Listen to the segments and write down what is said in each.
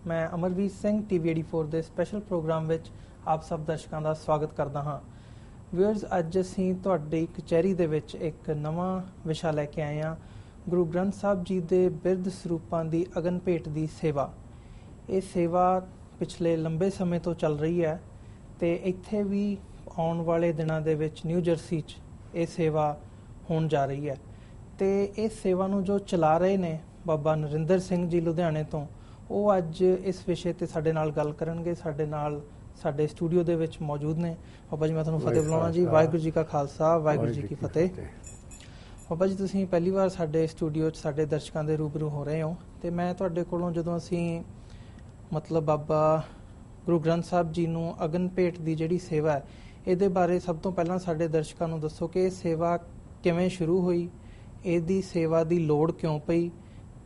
मैं अमरवीर सिंह TV84 ਦੇ special programme ਵਿੱਚ ਆਪ ਸਭ ਦਰਸ਼ਕਾਂ ਦਾ ਸਵਾਗਤ ਕਰਦਾ ਹਾਂ। ਵਿਊਅਰਸ, ਅੱਜ ਅਸੀਂ ਤੁਹਾਡੀ ਕਚਹਿਰੀ ਦੇ ਵਿੱਚ ਇੱਕ ਨਵਾਂ ਵਿਸ਼ਾ ਲੈ ਕੇ ਆਏ ਹਾਂ। ਗੁਰੂ ਗ੍ਰੰਥ ਸਾਹਿਬ ਜੀ ਦੇ ਬਿਰਧ ਸਰੂਪਾਂ ਦੀ ਅਗਨ ਭੇਟ ਦੀ ਸੇਵਾ। ਇਹ ਸੇਵਾ ਪਿਛਲੇ ਲੰਬੇ ਸਮੇਂ ਤੋਂ ਚੱਲ ਰਹੀ ਹੈ ਤੇ ਇੱਥੇ ਵੀ ਆਉਣ ਵਾਲੇ ਦਿਨਾਂ ਦੇ ਵਿੱਚ ਨਿਊ ਜਰਸੀ 'ਚ ਇਹ ਸੇਵਾ ਹੋਣ ਜਾ ਰਹੀ ਹੈ ਤੇ ਇਸ ਸੇਵਾ ਨੂੰ ਜੋ ਚਲਾ ਰਹੇ ਨੇ ਬਾਬਾ ਨਰਿੰਦਰ ਸਿੰਘ ਜੀ ਲੁਧਿਆਣੇ ਤੋਂ, ਉਹ ਅੱਜ ਇਸ ਵਿਸ਼ੇ ਤੇ ਸਾਡੇ ਨਾਲ ਗੱਲ ਕਰਨਗੇ। ਸਾਡੇ ਨਾਲ ਸਾਡੇ ਸਟੂਡੀਓ ਦੇ ਵਿੱਚ ਮੌਜੂਦ ਨੇ। ਬਾਬਾ ਜੀ, ਮੈਂ ਤੁਹਾਨੂੰ ਫਤਿਹ ਬੁਲਾਉਣਾ ਜੀ। ਵਾਹਿਗੁਰੂ ਜੀ ਕਾ ਖਾਲਸਾ, ਵਾਹਿਗੁਰੂ ਜੀ ਕੀ ਫਤਿਹ। ਬਾਬਾ ਜੀ, ਤੁਸੀਂ ਪਹਿਲੀ ਵਾਰ ਸਾਡੇ ਸਟੂਡੀਓ 'ਚ ਸਾਡੇ ਦਰਸ਼ਕਾਂ ਦੇ ਰੂਬਰੂ ਹੋ ਰਹੇ ਹੋ ਤੇ ਮੈਂ ਤੁਹਾਡੇ ਕੋਲੋਂ ਜਦੋਂ ਅਸੀਂ ਬਾਬਾ ਗੁਰੂ ਗ੍ਰੰਥ ਸਾਹਿਬ ਜੀ ਨੂੰ ਅਗਨ ਭੇਟ ਦੀ ਜਿਹੜੀ ਸੇਵਾ ਹੈ, ਇਹਦੇ ਬਾਰੇ ਸਭ ਤੋਂ ਪਹਿਲਾਂ ਸਾਡੇ ਦਰਸ਼ਕਾਂ ਨੂੰ ਦੱਸੋ ਕਿ ਇਹ ਸੇਵਾ ਕਿਵੇਂ ਸ਼ੁਰੂ ਹੋਈ, ਇਹਦੀ ਸੇਵਾ ਦੀ ਲੋੜ ਕਿਉਂ ਪਈ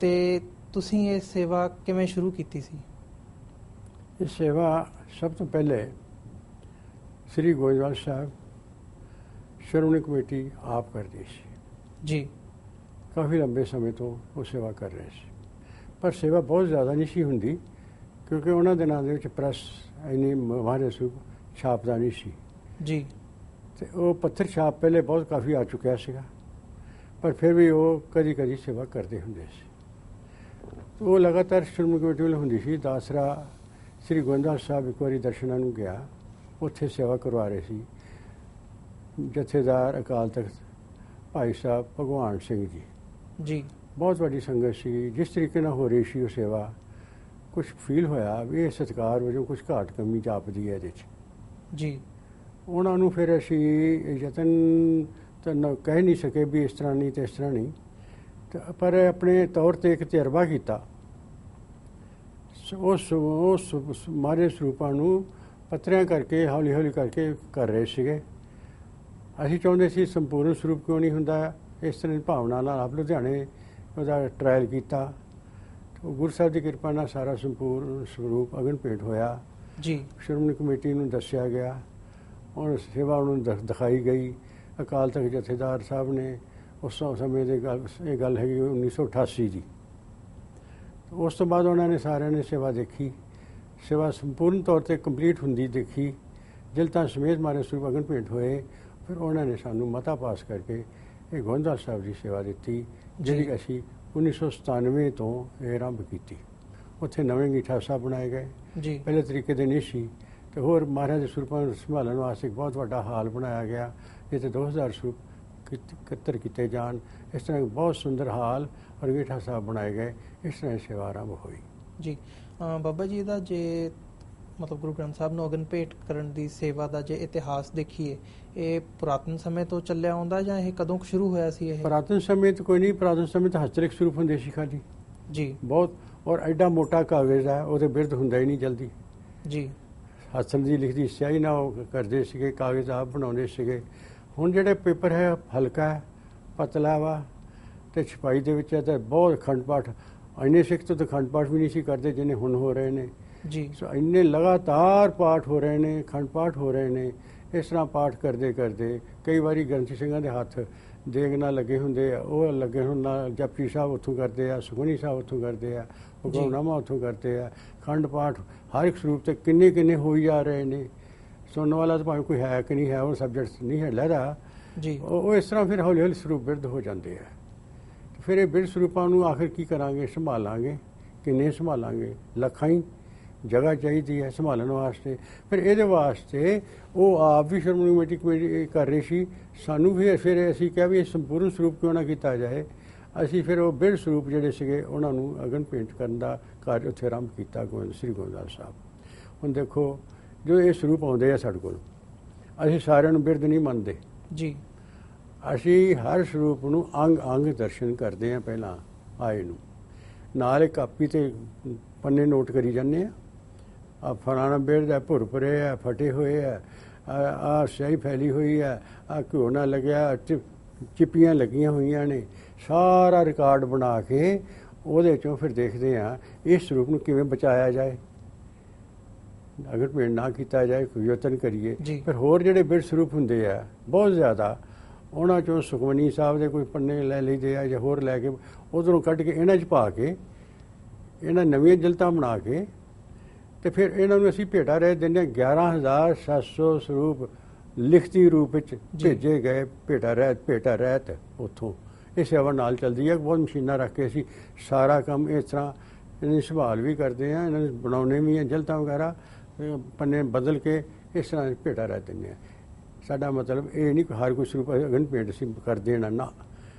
ਤੇ ਤੁਸੀਂ ਇਹ ਸੇਵਾ ਕਿਵੇਂ ਸ਼ੁਰੂ ਕੀਤੀ ਸੀ? ਇਹ ਸੇਵਾ ਸਭ ਤੋਂ ਪਹਿਲੇ ਸ੍ਰੀ ਗੋਇੰਦਵਾਲ ਸਾਹਿਬ ਸ਼੍ਰੋਮਣੀ ਕਮੇਟੀ ਆਪ ਕਰਦੀ ਸੀ ਜੀ। ਕਾਫੀ ਲੰਬੇ ਸਮੇਂ ਤੋਂ ਉਹ ਸੇਵਾ ਕਰ ਰਹੇ ਸੀ, ਪਰ ਸੇਵਾ ਬਹੁਤ ਜ਼ਿਆਦਾ ਨਹੀਂ ਸੀ ਹੁੰਦੀ ਕਿਉਂਕਿ ਉਹਨਾਂ ਦਿਨਾਂ ਦੇ ਵਿੱਚ ਪ੍ਰੈਸ ਇੰਨੀ ਮਾਹਰ ਸੂਪ ਛਾਪਦਾ ਨਹੀਂ ਸੀ ਜੀ। ਤੇ ਉਹ ਪੱਥਰ ਛਾਪ ਪਹਿਲੇ ਬਹੁਤ ਕਾਫੀ ਆ ਚੁੱਕਿਆ ਸੀਗਾ, ਪਰ ਫਿਰ ਵੀ ਉਹ ਕਦੀ ਕਦੀ ਸੇਵਾ ਕਰਦੇ ਹੁੰਦੇ ਸੀ। ਉਹ ਲਗਾਤਾਰ ਸ਼੍ਰੋਮਣੀ ਕਮੇਟੀ ਵੱਲੋਂ ਹੁੰਦੀ ਸੀ। ਦਾਸਰਾ ਸ੍ਰੀ ਗੋਇੰਦਵਾਲ ਸਾਹਿਬ ਇੱਕ ਵਾਰੀ ਦਰਸ਼ਨਾਂ ਨੂੰ ਗਿਆ, ਉੱਥੇ ਸੇਵਾ ਕਰਵਾ ਰਹੇ ਸੀ ਜਥੇਦਾਰ ਅਕਾਲ ਤਖਤ ਭਾਈ ਸਾਹਿਬ ਭਗਵਾਨ ਸਿੰਘ ਜੀ ਜੀ। ਬਹੁਤ ਵੱਡੀ ਸੰਗਤ ਸੀ। ਜਿਸ ਤਰੀਕੇ ਨਾਲ ਹੋ ਰਹੀ ਸੀ ਉਹ ਸੇਵਾ, ਕੁਝ ਫੀਲ ਹੋਇਆ ਵੀ ਇਹ ਸਤਿਕਾਰ ਵਜੋਂ ਕੁਝ ਘਾਟ ਕਮੀ ਜਾਪਦੀ ਹੈ ਇਹਦੇ 'ਚ ਜੀ। ਉਹਨਾਂ ਨੂੰ ਫਿਰ ਅਸੀਂ ਯਤਨ ਤਾਂ ਕਹਿ ਨਹੀਂ ਸਕੇ ਵੀ ਇਸ ਤਰ੍ਹਾਂ ਨਹੀਂ ਤੇ ਇਸ ਤਰ੍ਹਾਂ ਨਹੀਂ, ਪਰ ਆਪਣੇ ਤੌਰ 'ਤੇ ਇੱਕ ਤਜਰਬਾ ਕੀਤਾ। ਉਸ ਮਾਰੇ ਸਰੂਪਾਂ ਨੂੰ ਪੱਤਰਿਆਂ ਕਰਕੇ ਹੌਲੀ ਹੌਲੀ ਕਰਕੇ ਕਰ ਰਹੇ ਸੀਗੇ। ਅਸੀਂ ਚਾਹੁੰਦੇ ਸੀ ਸੰਪੂਰਨ ਸਰੂਪ ਕਿਉਂ ਨਹੀਂ ਹੁੰਦਾ, ਇਸ ਤਰ੍ਹਾਂ ਦੀ ਭਾਵਨਾ ਨਾਲ ਆਪ ਲੁਧਿਆਣੇ ਉਹਦਾ ਟਰਾਇਲ ਕੀਤਾ। ਗੁਰੂ ਸਾਹਿਬ ਦੀ ਕਿਰਪਾ ਨਾਲ ਸਾਰਾ ਸੰਪੂਰਨ ਸਰੂਪ ਅਗਨ ਭੇਟ ਹੋਇਆ ਜੀ। ਸ਼੍ਰੋਮਣੀ ਕਮੇਟੀ ਨੂੰ ਦੱਸਿਆ ਗਿਆ ਔਰ ਸੇਵਾ ਉਹਨੂੰ ਦਿਖਾਈ ਗਈ। ਅਕਾਲ ਤਖਤ ਜਥੇਦਾਰ ਸਾਹਿਬ ਨੇ ਉਸ ਸਮੇਂ ਦੇ ਇਹ ਗੱਲ ਹੈਗੀ 1988 ਦੀ। ਉਸ ਤੋਂ ਬਾਅਦ ਉਹਨਾਂ ਨੇ ਸਾਰਿਆਂ ਨੇ ਸੇਵਾ ਦੇਖੀ। ਸੇਵਾ ਸੰਪੂਰਨ ਤੌਰ 'ਤੇ ਕੰਪਲੀਟ ਹੁੰਦੀ ਦੇਖੀ। ਜਿਲਤਾਂ ਸਮੇਤ ਮਾਰੇ ਸਰੂਪ ਅਗਨ ਭੇਟ ਹੋਏ। ਫਿਰ ਉਹਨਾਂ ਨੇ ਸਾਨੂੰ ਮਤਾ ਪਾਸ ਕਰਕੇ ਇਹ ਗੋਇੰਦਵਾਲ ਸਾਹਿਬ ਦੀ ਸੇਵਾ ਦਿੱਤੀ, ਜਿਹੜੀ ਅਸੀਂ 1997 ਤੋਂ ਇਹ ਆਰੰਭ ਕੀਤੀ। ਉੱਥੇ ਨਵੇਂ ਅੰਗੀਠਾ ਸਾਹਿਬ ਬਣਾਏ ਗਏ ਜੀ। ਪਹਿਲੇ ਤਰੀਕੇ ਦੇ ਨਹੀਂ ਸੀ ਤੇ ਹੋਰ ਮਹਾਰਾਜ ਦੇ ਸਰੂਪਾਂ ਨੂੰ ਸੰਭਾਲਣ ਵਾਸਤੇ ਇੱਕ ਬਹੁਤ ਵੱਡਾ ਹਾਲ ਬਣਾਇਆ ਗਿਆ ਜਿੱਥੇ 2000 ਸਰੂਪ ਇਕੱਤਰ ਕੀਤੇ ਜਾਣ। ਇਸ ਤਰ੍ਹਾਂ ਬਹੁਤ ਸੁੰਦਰ ਹਾਲ ਔਰ ਅੰਗੀਠਾ ਸਾਹਿਬ ਬਣਾਏ ਗਏ। ਇਸ ਤਰ੍ਹਾਂ ਸੇਵਾ ਆਰੰਭ ਹੋਈ ਜੀ। ਬਾਬਾ ਜੀ, ਇਹਦਾ ਜੇ ਗੁਰੂ ਗ੍ਰੰਥ ਸਾਹਿਬ ਨੂੰ ਅਗਨ ਭੇਟ ਕਰਨ ਦੀ ਸੇਵਾ ਦਾ ਜੇ ਇਤਿਹਾਸ ਦੇਖੀਏ, ਇਹ ਪੁਰਾਤਨ ਸਮੇਂ ਤੋਂ ਚੱਲਿਆ ਆਉਂਦਾ ਜਾਂ ਇਹ ਕਦੋਂ ਸ਼ੁਰੂ ਹੋਇਆ ਸੀ? ਇਹ ਪੁਰਾਤਨ ਸਮੇਂ ਤੋਂ ਕੋਈ ਨਹੀਂ। ਪੁਰਾਤਨ ਸਮੇਂ ਤਾਂ ਹਸਤਲਿਖ ਸਰੂਪ ਹੁੰਦੇ ਸੀ ਖਾਲੀ ਜੀ ਬਹੁਤ, ਔਰ ਐਡਾ ਮੋਟਾ ਕਾਗਜ਼ ਹੈ ਉਹਦੇ ਬਿਰਧ ਹੁੰਦਾ ਹੀ ਨਹੀਂ ਜਲਦੀ ਜੀ। ਹੱਥਾਂ ਦੀ ਲਿਖਦੀ ਸਿਆਹੀ ਨਾਲ ਉਹ ਕਰਦੇ ਸੀਗੇ, ਕਾਗਜ਼ ਆਪ ਬਣਾਉਂਦੇ ਸੀਗੇ। ਹੁਣ ਜਿਹੜੇ ਪੇਪਰ ਹੈ ਹਲਕਾ ਹੈ, ਪਤਲਾ ਵਾ ਤੇ ਛਪਾਈ ਦੇ ਵਿੱਚ ਹੈ ਤਾਂ ਬਹੁਤ ਅਖੰਡ ਪਾਠ, ਇੰਨੇ ਸਿੱਖ ਤੋਂ ਅਖੰਡ ਪਾਠ ਵੀ ਨਹੀਂ ਸੀ ਕਰਦੇ ਜਿੰਨੇ ਹੁਣ ਹੋ ਰਹੇ ਨੇ ਜੀ। ਸੋ ਇੰਨੇ ਲਗਾਤਾਰ ਪਾਠ ਹੋ ਰਹੇ ਨੇ, ਅਖੰਡ ਪਾਠ ਹੋ ਰਹੇ ਨੇ। ਇਸ ਤਰ੍ਹਾਂ ਪਾਠ ਕਰਦੇ ਕਰਦੇ ਕਈ ਵਾਰੀ ਗ੍ਰੰਥੀ ਸਿੰਘਾਂ ਦੇ ਹੱਥ ਦੇਗ ਨਾਲ ਲੱਗੇ ਹੁੰਦੇ ਆ, ਉਹ ਲੱਗੇ ਹੁਣ ਨਾਲ ਜਪਜੀ ਸਾਹਿਬ ਉੱਥੋਂ ਕਰਦੇ ਆ, ਸੁਖਮਨੀ ਸਾਹਿਬ ਉੱਥੋਂ ਕਰਦੇ ਆ, ਹੁਕਮਨਾਮਾ ਉੱਥੋਂ ਕਰਦੇ ਆ। ਅਖੰਡ ਪਾਠ ਹਰ ਇੱਕ ਸਰੂਪ ਤੇ ਕਿੰਨੇ ਕਿੰਨੇ ਹੋਈ ਜਾ ਰਹੇ ਨੇ। ਸੁਣਨ ਵਾਲਾ ਤਾਂ ਭਾਵੇਂ ਕੋਈ ਹੈ ਕਿ ਨਹੀਂ ਹੈ, ਉਹ ਸਬਜੈਕਟ ਨਹੀਂ ਹੈ ਲਹਿਰਾ ਜੀ। ਉਹ ਇਸ ਤਰ੍ਹਾਂ ਫਿਰ ਹੌਲੀ ਹੌਲੀ ਸਰੂਪ ਬਿਰਧ ਹੋ ਜਾਂਦੇ ਆ। ਫਿਰ ਇਹ ਬਿਰਧ ਸਰੂਪਾਂ ਨੂੰ ਆਖਿਰ ਕੀ ਕਰਾਂਗੇ, ਸੰਭਾਲਾਂਗੇ ਕਿੰਨੇ ਸੰਭਾਲਾਂਗੇ? ਲੱਖਾਂ ਹੀ ਜਗ੍ਹਾ ਚਾਹੀਦੀ ਹੈ ਸੰਭਾਲਣ ਵਾਸਤੇ। ਫਿਰ ਇਹਦੇ ਵਾਸਤੇ ਉਹ ਆਪ ਵੀ ਸ਼੍ਰੋਮਣੀ ਕਮੇਟੀ ਕਰ ਰਹੀ ਸੀ। ਸਾਨੂੰ ਵੀ ਫਿਰ ਅਸੀਂ ਕਿਹਾ ਵੀ ਇਹ ਸੰਪੂਰਨ ਸਰੂਪ ਕਿਉਂ ਨਾ ਕੀਤਾ ਜਾਏ। ਅਸੀਂ ਫਿਰ ਉਹ ਬਿਰਧ ਸਰੂਪ ਜਿਹੜੇ ਸੀਗੇ ਉਹਨਾਂ ਨੂੰ ਅਗਨ ਭੇਟ ਕਰਨ ਦਾ ਕਾਰਜ ਉੱਥੇ ਆਰੰਭ ਕੀਤਾ ਸ੍ਰੀ ਗੋਇੰਦਵਾਲ ਸਾਹਿਬ। ਹੁਣ ਦੇਖੋ, ਜੋ ਇਹ ਸਰੂਪ ਆਉਂਦੇ ਆ ਸਾਡੇ ਕੋਲ, ਅਸੀਂ ਸਾਰਿਆਂ ਨੂੰ ਬਿਰਧ ਨਹੀਂ ਮੰਨਦੇ ਜੀ। ਅਸੀਂ ਹਰ ਸਰੂਪ ਨੂੰ ਅੰਗ ਅੰਗ ਦਰਸ਼ਨ ਕਰਦੇ ਹਾਂ। ਪਹਿਲਾਂ ਆਏ ਨੂੰ ਨਾਲ ਇੱਕ ਕਾਪੀ 'ਤੇ ਪੰਨੇ ਨੋਟ ਕਰੀ ਜਾਂਦੇ ਹਾਂ। ਆ ਫਲਾਣਾ ਬਿਰਧ ਹੈ, ਭੁਰ ਭਰੇ ਹੈ, ਫਟੇ ਹੋਏ ਹੈ, ਆ ਸਿਆਹੀ ਫੈਲੀ ਹੋਈ ਹੈ, ਆ ਘਿਓ ਨਾ ਲੱਗਿਆ, ਚਿੱਪੀਆਂ ਲੱਗੀਆਂ ਹੋਈਆਂ ਨੇ। ਸਾਰਾ ਰਿਕਾਰਡ ਬਣਾ ਕੇ ਉਹਦੇ 'ਚੋਂ ਫਿਰ ਦੇਖਦੇ ਹਾਂ ਇਸ ਸਰੂਪ ਨੂੰ ਕਿਵੇਂ ਬਚਾਇਆ ਜਾਏ, ਅਗਰ ਭੇਟ ਨਾ ਕੀਤਾ ਜਾਏ, ਕੋਈ ਯਤਨ ਕਰੀਏ। ਫਿਰ ਹੋਰ ਜਿਹੜੇ ਬਿਰਧ ਸਰੂਪ ਹੁੰਦੇ ਆ ਬਹੁਤ ਜ਼ਿਆਦਾ, ਉਹਨਾਂ 'ਚੋਂ ਸੁਖਮਨੀ ਸਾਹਿਬ ਦੇ ਕੋਈ ਪੰਨੇ ਲੈ ਲਈਦੇ ਆ ਜਾਂ ਹੋਰ ਲੈ ਕੇ ਉਧਰੋਂ ਕੱਢ ਕੇ ਇਹਨਾਂ 'ਚ ਪਾ ਕੇ ਇਹਨਾਂ ਨਵੀਆਂ ਜਲਤਾਂ ਬਣਾ ਕੇ ਤੇ ਫਿਰ ਇਹਨਾਂ ਨੂੰ ਅਸੀਂ ਭੇਟਾ ਰਹਿਤ ਦਿੰਦੇ ਹਾਂ। 11,700 ਸਰੂਪ ਲਿਖਤੀ ਰੂਪ ਵਿੱਚ ਭੇਜੇ ਗਏ ਭੇਟਾ ਰਹਿਤ ਉੱਥੋਂ। ਇਹ ਸੇਵਾ ਨਾਲ ਚੱਲਦੀ ਹੈ। ਬਹੁਤ ਮਸ਼ੀਨਾਂ ਰੱਖ ਕੇ ਅਸੀਂ ਸਾਰਾ ਕੰਮ ਇਸ ਤਰ੍ਹਾਂ ਇਹਨਾਂ ਦੀ ਸੰਭਾਲ ਵੀ ਕਰਦੇ ਹਾਂ, ਇਹਨਾਂ ਨੂੰ ਬਣਾਉਣੇ ਵੀ ਹੈ, ਜਲਤਾਂ ਵਗੈਰਾ ਪੰਨੇ ਬਦਲ ਕੇ ਇਸ ਤਰ੍ਹਾਂ ਭੇਟਾ ਰਹਿਤ ਦਿੰਦੇ ਹਾਂ। ਸਾਡਾ ਮਤਲਬ ਇਹ ਨਹੀਂ ਕਿ ਹਰ ਕੋਈ ਸਰੂਪ ਅਗਨ ਭੇਟ ਅਸੀਂ ਕਰ ਦੇਣਾ, ਨਾ,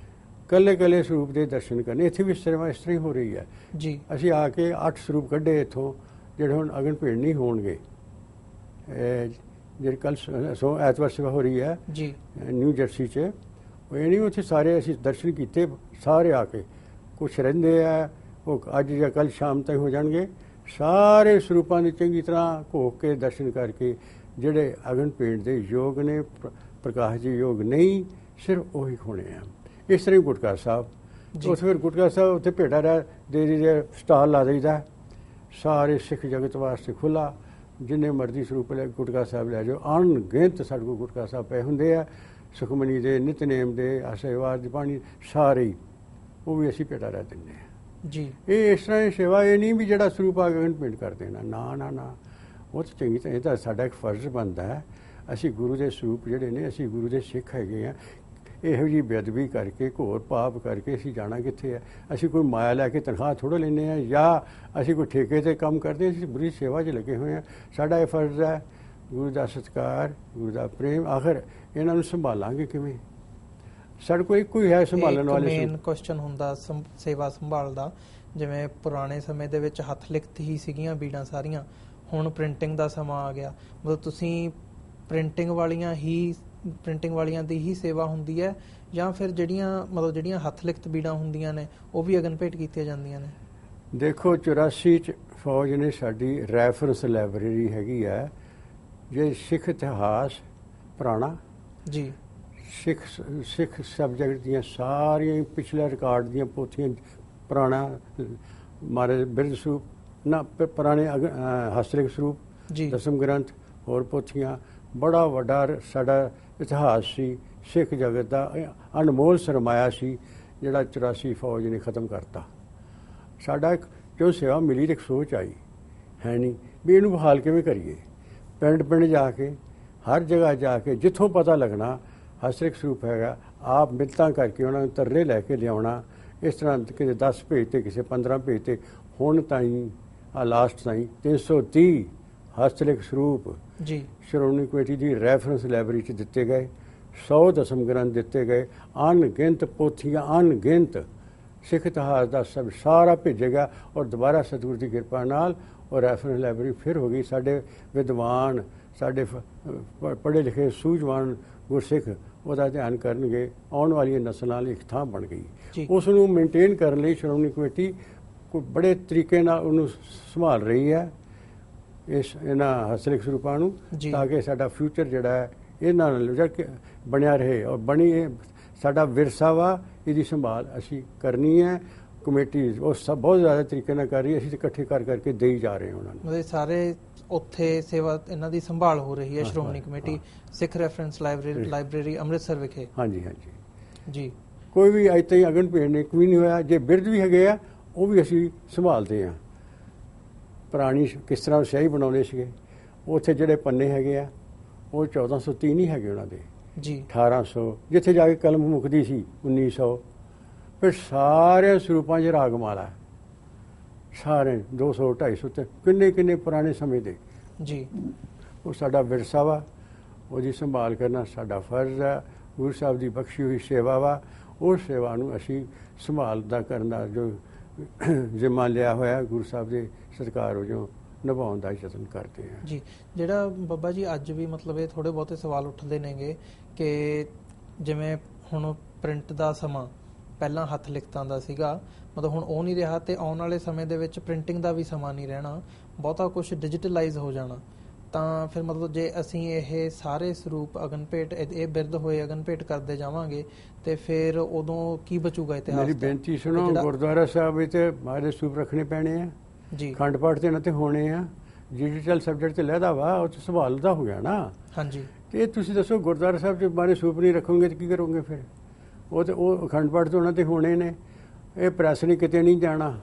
ਕੱਲੇ ਸਰੂਪ ਦੇ ਦਰਸ਼ਨ ਕਰਨੇ। ਇੱਥੇ ਵੀ ਸੇਵਾ ਇਸ ਤਰ੍ਹਾਂ ਹੀ ਹੋ ਰਹੀ ਹੈ ਜੀ। ਅਸੀਂ ਆ ਕੇ 8 ਸਰੂਪ ਕੱਢੇ ਇੱਥੋਂ, ਜਿਹੜੇ ਹੁਣ ਅਗਨ ਭੇਟ ਨਹੀਂ ਹੋਣਗੇ। ਜਿਹੜੀ ਕੱਲ ਐਤਵਾਰ ਸੇਵਾ ਹੋ ਰਹੀ ਹੈ ਜੀ ਨਿਊ ਜਰਸੀ 'ਚ, ਉਹ ਇਹ ਨਹੀਂ ਉੱਥੇ ਸਾਰੇ ਅਸੀਂ ਦਰਸ਼ਨ ਕੀਤੇ ਸਾਰੇ ਆ ਕੇ। ਕੁਛ ਰਹਿੰਦੇ ਆ ਉਹ ਅੱਜ ਜਾਂ ਕੱਲ ਸ਼ਾਮ ਤੱਕ ਹੋ ਜਾਣਗੇ। ਸਾਰੇ ਸਰੂਪਾਂ ਦੇ ਚੰਗੀ ਤਰ੍ਹਾਂ ਘੋਖ ਕੇ ਦਰਸ਼ਨ ਕਰਕੇ, ਜਿਹੜੇ ਅਗਨ ਭੇਟ ਦੇ ਯੋਗ ਨੇ, ਪ੍ਰਕਾਸ਼ ਜੀ ਯੋਗ ਨਹੀਂ, ਸਿਰਫ ਉਹੀ ਹੋਣੇ ਆ। ਇਸ ਤਰ੍ਹਾਂ ਹੀ ਗੁਟਕਾ ਸਾਹਿਬ, ਉੱਥੇ ਫਿਰ ਗੁਟਕਾ ਸਾਹਿਬ ਉੱਥੇ ਭੇਟਾ ਰਹਿ ਦੇ ਸਟਾਲ ਲਾ ਦਈਦਾ, ਸਾਰੇ ਸਿੱਖ ਜਗਤ ਵਾਸਤੇ ਖੁੱਲ੍ਹਾ। ਜਿੰਨੇ ਮਰਜ਼ੀ ਸਰੂਪ ਲੈ ਗੁਟਕਾ ਸਾਹਿਬ ਲੈ ਜਾਓ। ਅਣਗਿਣਤ ਸਾਡੇ ਕੋਲ ਗੁਟਕਾ ਸਾਹਿਬ ਪਏ ਹੁੰਦੇ ਆ, ਸੁਖਮਨੀ ਦੇ, ਨਿਤਨੇਮ ਦੇ, ਆਸ਼ੀਰਵਾਦ ਦੀ ਬਾਣੀ, ਸਾਰੇ ਹੀ ਉਹ ਵੀ ਅਸੀਂ ਭੇਟਾ ਰਹਿ ਦਿੰਦੇ ਹਾਂ ਜੀ। ਇਹ ਇਸ ਤਰ੍ਹਾਂ ਦੀ ਸੇਵਾ ਇਹ ਨਹੀਂ ਵੀ ਜਿਹੜਾ ਸਰੂਪ ਅਗਨ ਭੇਟ ਕਰ ਦੇਣਾ, ਨਾ ਨਾ ਨਾ। ਉਹ ਤਾਂ ਚੰਗੀ ਤਰ੍ਹਾਂ, ਇਹ ਤਾਂ ਸਾਡਾ ਇੱਕ ਫਰਜ਼ ਬਣਦਾ ਹੈ। ਅਸੀਂ ਗੁਰੂ ਦੇ ਸਰੂਪ ਜਿਹੜੇ ਨੇ, ਅਸੀਂ ਗੁਰੂ ਦੇ ਸਿੱਖ ਹੈਗੇ ਆ। ਇਹੋ ਜਿਹੀ ਬੇਅਦਬੀ ਕਰਕੇ, ਘੋਰ ਪਾਪ ਕਰਕੇ ਅਸੀਂ ਜਾਣਾ ਕਿੱਥੇ ਹੈ? ਅਸੀਂ ਕੋਈ ਮਾਇਆ ਲੈ ਕੇ ਤਨਖਾਹ ਥੋੜ੍ਹਾ ਲੈਂਦੇ ਹਾਂ, ਜਾਂ ਅਸੀਂ ਕੋਈ ਠੇਕੇ 'ਤੇ ਕੰਮ ਕਰਦੇ ਹਾਂ। ਅਸੀਂ ਬੁਰੀ ਸੇਵਾ 'ਚ ਲੱਗੇ ਹੋਏ ਹਾਂ। ਸਾਡਾ ਇਹ ਫਰਜ਼ ਹੈ, ਗੁਰੂ ਦਾ ਸਤਿਕਾਰ, ਗੁਰੂ ਦਾ ਪ੍ਰੇਮ। ਆਖਰ ਇਹਨਾਂ ਨੂੰ ਸੰਭਾਲਾਂਗੇ ਕਿਵੇਂ? ਸਾਡੇ ਕੋਲ ਇੱਕੋ ਹੀ ਹੈ ਸੰਭਾਲਣ ਵਾਲੇ। ਮੇਨ ਕੁਐਸਚਨ ਹੁੰਦਾ ਸੇਵਾ ਸੰਭਾਲ ਦਾ, ਜਿਵੇਂ ਪੁਰਾਣੇ ਸਮੇਂ ਦੇ ਵਿੱਚ ਹੱਥ ਲਿਖਤ ਹੀ ਸੀਗੀਆਂ ਬੀੜਾਂ ਸਾਰੀਆਂ, ਹੁਣ ਪ੍ਰਿੰਟਿੰਗ ਦਾ ਸਮਾਂ ਆ ਗਿਆ। ਮਤਲਬ ਤੁਸੀਂ ਪ੍ਰਿੰਟਿੰਗ ਵਾਲੀਆਂ ਦੀ ਹੀ ਸੇਵਾ ਹੁੰਦੀ ਹੈ, ਜਾਂ ਫਿਰ ਜਿਹੜੀਆਂ ਹੱਥ ਲਿਖਤ ਬੀੜਾਂ ਹੁੰਦੀਆਂ ਨੇ ਉਹ ਵੀ ਅਗਨ ਭੇਟ ਕੀਤੀਆਂ ਜਾਂਦੀਆਂ ਨੇ? ਦੇਖੋ 84 'ਚ ਫੌਜ ਨੇ ਸਾਡੀ ਰੈਫਰੈਂਸ ਲਾਇਬ੍ਰੇਰੀ ਹੈਗੀ ਹੈ, ਜੇ ਸਿੱਖ ਇਤਿਹਾਸ ਪੁਰਾਣਾ ਜੀ, ਸਿੱਖ ਸਬਜੈਕਟ ਦੀਆਂ ਸਾਰੀਆਂ ਪਿਛਲੇ ਰਿਕਾਰਡ ਦੀਆਂ ਪੋਥੀਆਂ, ਪੁਰਾਣਾ ਮਹਾਰਾਜ ਬਿਰਧ ਸਰੂਪ ਨਾ, ਪੁਰਾਣੇ ਹਸਤਲਿਖ ਸਰੂਪ, ਦਸਮ ਗ੍ਰੰਥ, ਹੋਰ ਪੋਥੀਆਂ, ਬੜਾ ਵੱਡਾ ਸਾਡਾ ਇਤਿਹਾਸ ਸੀ। ਸਿੱਖ ਜਗਤ ਦਾ ਅਨਮੋਲ ਸਰਮਾਇਆ ਸੀ, ਜਿਹੜਾ 84 ਫੌਜ ਨੇ ਖ਼ਤਮ ਕਰਤਾ। ਸਾਡਾ ਇੱਕ ਕਿਉਂ ਸੇਵਾ ਮਿਲੀ ਤੇ ਇੱਕ ਸੋਚ ਆਈ ਹੈ ਨਹੀਂ ਵੀ ਇਹਨੂੰ ਬਹਾਲ ਕਿਵੇਂ ਕਰੀਏ। ਪਿੰਡ ਜਾ ਕੇ, ਹਰ ਜਗ੍ਹਾ ਜਾ ਕੇ, ਜਿੱਥੋਂ ਪਤਾ ਲੱਗਣਾ ਹਸਤਲਿਖ ਸਰੂਪ ਹੈਗਾ, ਆਪ ਮਿਲਤਾਂ ਕਰਕੇ ਉਹਨਾਂ ਨੂੰ ਤਰਲੇ ਲੈ ਕੇ ਲਿਆਉਣਾ। ਇਸ ਤਰ੍ਹਾਂ ਕਿਸੇ 10 ਭੇਜਤੇ, ਕਿਸੇ 15 ਭੇਜਤੇ, ਹੁਣ ਤਾਈਂ ਲਾਸਟ ਤਾਈਂ 330 ਹਸਤਲਿਖ ਸਰੂਪ ਜੀ ਸ਼੍ਰੋਮਣੀ ਕਮੇਟੀ ਦੀ ਰੈਫਰੈਂਸ ਲਾਇਬ੍ਰੇਰੀ 'ਚ ਦਿੱਤੇ ਗਏ। 100 ਦਸਮ ਗ੍ਰੰਥ ਦਿੱਤੇ ਗਏ, ਅਣਗਿਣਤ ਪੋਥੀਆਂ, ਅਣਗਿਣਤ ਸਿੱਖ ਇਤਿਹਾਸ ਦਾ ਸਭ ਸਾਰਾ ਭੇਜੇਗਾ। ਔਰ ਦੁਬਾਰਾ ਸਤਿਗੁਰੂ ਦੀ ਕਿਰਪਾ ਨਾਲ ਉਹ ਰੈਫਰੈਂਸ ਲਾਇਬ੍ਰੇਰੀ ਫਿਰ ਹੋ ਗਈ। ਸਾਡੇ ਵਿਦਵਾਨ, ਸਾਡੇ ਪੜ੍ਹੇ ਲਿਖੇ ਸੂਝਵਾਨ ਗੁਰਸਿੱਖ ਉਹਦਾ ਧਿਆਨ ਕਰਨਗੇ। ਆਉਣ ਵਾਲੀਆਂ ਨਸਲਾਂ ਲਈ ਇੱਕ ਥਾਂ ਬਣ ਗਈ। ਉਸ ਨੂੰ ਮੇਨਟੇਨ ਕਰਨ ਲਈ ਸ਼੍ਰੋਮਣੀ ਕਮੇਟੀ ਕੋਈ ਬੜੇ ਤਰੀਕੇ ਨਾਲ ਉਹਨੂੰ ਸੰਭਾਲ ਰਹੀ ਹੈ, ਇਹਨਾਂ ਹਸਤਲਿਖ ਸਰੂਪਾਂ ਨੂੰ, ਤਾਂ ਕਿ ਸਾਡਾ ਫਿਊਚਰ ਜਿਹੜਾ ਹੈ ਇਹਨਾਂ ਨਾਲ ਬਣਿਆ ਰਹੇ। ਔਰ ਸਾਡਾ ਵਿਰਸਾ ਵਾ, ਇਹਦੀ ਸੰਭਾਲ ਅਸੀਂ ਕਰਨੀ ਹੈ। ਕਮੇਟੀ ਉਹ ਸਭ ਬਹੁਤ ਜ਼ਿਆਦਾ ਤਰੀਕੇ ਨਾਲ ਕਰ ਰਹੀ ਹੈ। ਅਸੀਂ ਤਾਂ ਇਕੱਠੇ ਕਰਕੇ ਦੇਈ ਜਾ ਰਹੇ ਹਾਂ ਉਹਨਾਂ ਨੂੰ। ਸਾਰੇ ਉੱਥੇ ਸੇਵਾ ਇਹਨਾਂ ਦੀ ਸੰਭਾਲ ਹੋ ਰਹੀ ਹੈ ਸ਼੍ਰੋਮਣੀ ਕਮੇਟੀ ਸਿੱਖ ਰੈਫਰੈਂਸ ਲਾਇਬ੍ਰੇਰੀ ਅੰਮ੍ਰਿਤਸਰ ਵਿਖੇ। ਹਾਂਜੀ ਜੀ। ਕੋਈ ਵੀ ਅੱਜ ਤਾਈਂ ਅਗਨ ਭੇਟ ਨੇ ਕੋਈ ਨਹੀਂ ਹੋਇਆ। ਜੇ ਬਿਰਧ ਵੀ ਹੈਗੇ ਆ, ਉਹ ਵੀ ਅਸੀਂ ਸੰਭਾਲਦੇ ਹਾਂ। ਪੁਰਾਣੀ ਕਿਸ ਤਰ੍ਹਾਂ ਸਿਆਹੀ ਬਣਾਉਂਦੇ ਸੀਗੇ, ਉੱਥੇ ਜਿਹੜੇ ਪੰਨੇ ਹੈਗੇ ਆ ਉਹ 1403 ਹੀ ਹੈਗੇ ਉਹਨਾਂ ਦੇ ਜੀ, 1800 ਜਿੱਥੇ ਜਾ ਕੇ ਕਲਮ ਮੁੱਕਦੀ ਸੀ 1900। ਫਿਰ ਸਾਰੇ ਸਰੂਪਾਂ 'ਚ ਰਾਗਮਾਲਾ, ਸਾਰੇ 200 250 ਤੇ ਕਿੰਨੇ ਪੁਰਾਣੇ ਸਮੇਂ ਦੇ ਜੀ। ਉਹ ਸਾਡਾ ਵਿਰਸਾ ਵਾ, ਉਹਦੀ ਸੰਭਾਲ ਕਰਨਾ ਸਾਡਾ ਫਰਜ਼ ਹੈ। ਗੁਰੂ ਸਾਹਿਬ ਦੀ ਬਖਸ਼ੀ ਹੋਈ ਸੇਵਾ ਵਾ, ਉਸ ਸੇਵਾ ਨੂੰ ਅਸੀਂ ਸੰਭਾਲਦਾ ਕਰਨਾ ਜੋ ਜ਼ਿੰਮਾ ਲਿਆ ਹੋਇਆ ਗੁਰੂ ਸਾਹਿਬ ਦੇ ਸਤਿਕਾਰ ਵਜੋਂ ਨਿਭਾਉਣ ਦਾ ਯਤਨ ਕਰਦੇ ਹਾਂ ਜੀ। ਜਿਹੜਾ ਬਾਬਾ ਜੀ ਅੱਜ ਵੀ ਮਤਲਬ ਇਹ ਥੋੜੇ ਬਹੁਤੇ ਸਵਾਲ ਉੱਠਦੇ ਨੇਗੇ ਕਿ ਜਿਵੇਂ ਹੁਣ ਪ੍ਰਿੰਟ ਦਾ ਸਮਾਂ ਪਹਿਲਾਂ ਹੱਥ ਲਿਖਤਾਂ ਦਾ ਸੀਗਾ, ਮਤਲਬ ਹੁਣ ਉਹ ਨਹੀਂ ਰਿਹਾ, ਤੇ ਆਉਣ ਵਾਲੇ ਸਮੇਂ ਦੇ ਵਿੱਚ ਪ੍ਰਿੰਟਿੰਗ ਦਾ ਵੀ ਸਮਾਂ ਨਹੀਂ ਰਹਿਣਾ, ਬਹੁਤਾ ਕੁਝ ਡਿਜੀਟਲਾਈਜ਼ ਹੋ ਜਾਣਾ। ਤਾਂ ਫਿਰ ਮਤਲਬ ਜੇ ਅਸੀਂ ਇਹ ਸਾਰੇ ਸਰੂਪ ਅਗਨ ਭੇਟ, ਇਹ ਬਿਰਧ ਹੋਏ ਅਗਨ ਭੇਟ ਕਰਦੇ ਜਾਵਾਂਗੇ, ਤੇ ਫਿਰ ਉਦੋਂ ਕੀ ਬਚੂਗਾ ਇਤਿਹਾਸ? ਮੇਰੀ ਬੇਨਤੀ ਸੁਣੋ, ਗੁਰਦੁਆਰਾ ਸਾਹਿਬ ਵਿੱਚ ਮਾਰੇ ਸਰੂਪ ਰੱਖਣੇ ਪੈਣੇ ਆ ਜੀ, ਖੰਡ ਪਾਠ ਤੇ ਨਾ ਤੇ ਹੋਣੇ ਆ। ਡਿਜੀਟਲ ਸਬਜੈਕਟ ਤੇ ਲਹਿਦਾ ਵਾ, ਉਹ ਤੇ ਸੰਭਾਲਦਾ ਹੋ ਗਿਆ ਨਾ। ਹਾਂਜੀ। ਤੇ ਤੁਸੀਂ ਦੱਸੋ, ਗੁਰਦੁਆਰਾ ਸਾਹਿਬ 'ਚ ਮਾਰੇ ਸਰੂਪ ਨਹੀਂ ਰੱਖੋਗੇ ਤਾਂ ਕੀ ਕਰੋਗੇ ਫਿਰ? ਉਹ ਅਖੰਡ ਪਾਠ ਤੇ ਉਹਨਾਂ ਤੇ ਹੋਣੇ ਨੇ। ਇਹ ਪ੍ਰੈਸ ਨੇ ਕਿਤੇ ਨਹੀਂ ਜਾਣਾ,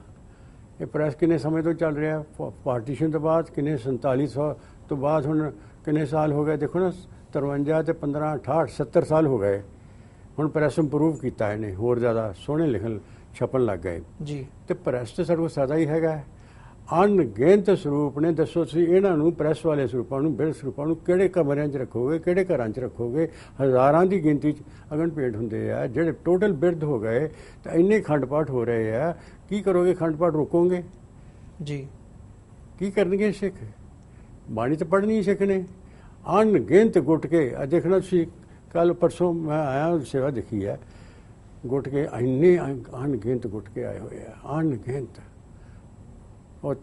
ਇਹ ਪ੍ਰੈਸ ਕਿੰਨੇ ਸਮੇਂ ਤੋਂ ਚੱਲ ਰਿਹਾ? ਪਾਰਟੀਸ਼ਨ ਤੋਂ ਬਾਅਦ ਕਿੰਨੇ 4700 ਤੋਂ ਬਾਅਦ ਹੁਣ ਕਿੰਨੇ ਸਾਲ ਹੋ ਗਏ? ਦੇਖੋ ਨਾ 53 ਤੇ 15 68 70 ਸਾਲ ਹੋ ਗਏ। ਹੁਣ ਪ੍ਰੈਸ ਇੰਪਰੂਵ ਕੀਤਾ ਇਹਨੇ, ਹੋਰ ਜ਼ਿਆਦਾ ਸੋਹਣੇ ਲਿਖਣ ਛਪਣ ਲੱਗ ਗਏ ਜੀ। ਤੇ ਪ੍ਰੈਸ ਤੇ ਸਾਡੇ ਕੋਲ ਸਦਾ ਹੀ ਹੈਗਾ। ਅਣਗਿਣਤ ਸਰੂਪ ਨੇ। ਦੱਸੋ ਤੁਸੀਂ ਇਹਨਾਂ ਨੂੰ, ਪ੍ਰੈਸ ਵਾਲੇ ਸਰੂਪਾਂ ਨੂੰ, ਬਿਰਧ ਸਰੂਪਾਂ ਨੂੰ ਕਿਹੜੇ ਕਮਰਿਆਂ 'ਚ ਰੱਖੋਗੇ, ਕਿਹੜੇ ਘਰਾਂ 'ਚ ਰੱਖੋਗੇ? ਹਜ਼ਾਰਾਂ ਦੀ ਗਿਣਤੀ 'ਚ ਅਗਨ ਭੇਟ ਹੁੰਦੇ ਆ ਜਿਹੜੇ ਟੋਟਲ ਬਿਰਧ ਹੋ ਗਏ। ਤਾਂ ਇੰਨੇ ਖੰਡ ਪਾਠ ਹੋ ਰਹੇ ਆ, ਕੀ ਕਰੋਗੇ? ਖੰਡ ਪਾਠ ਰੋਕੋਗੇ ਜੀ? ਕੀ ਕਰਨਗੇ ਸਿੱਖ? ਬਾਣੀ ਤਾਂ ਪੜ੍ਹਨੀ ਸਿੱਖ ਨੇ। ਅਣਗਿਣਤ ਗੁੱਟ ਕੇ ਦੇਖਣਾ ਤੁਸੀਂ, ਕੱਲ ਪਰਸੋਂ ਮੈਂ ਆਇਆ, ਸੇਵਾ ਦੇਖੀ ਹੈ, ਗੁੱਟ ਕੇ ਇੰਨੇ ਅਣਗਿਣਤ ਗੁੱਟ ਕੇ ਆਏ ਹੋਏ ਆ, ਅਣਗਿਣਤ। ਔਰ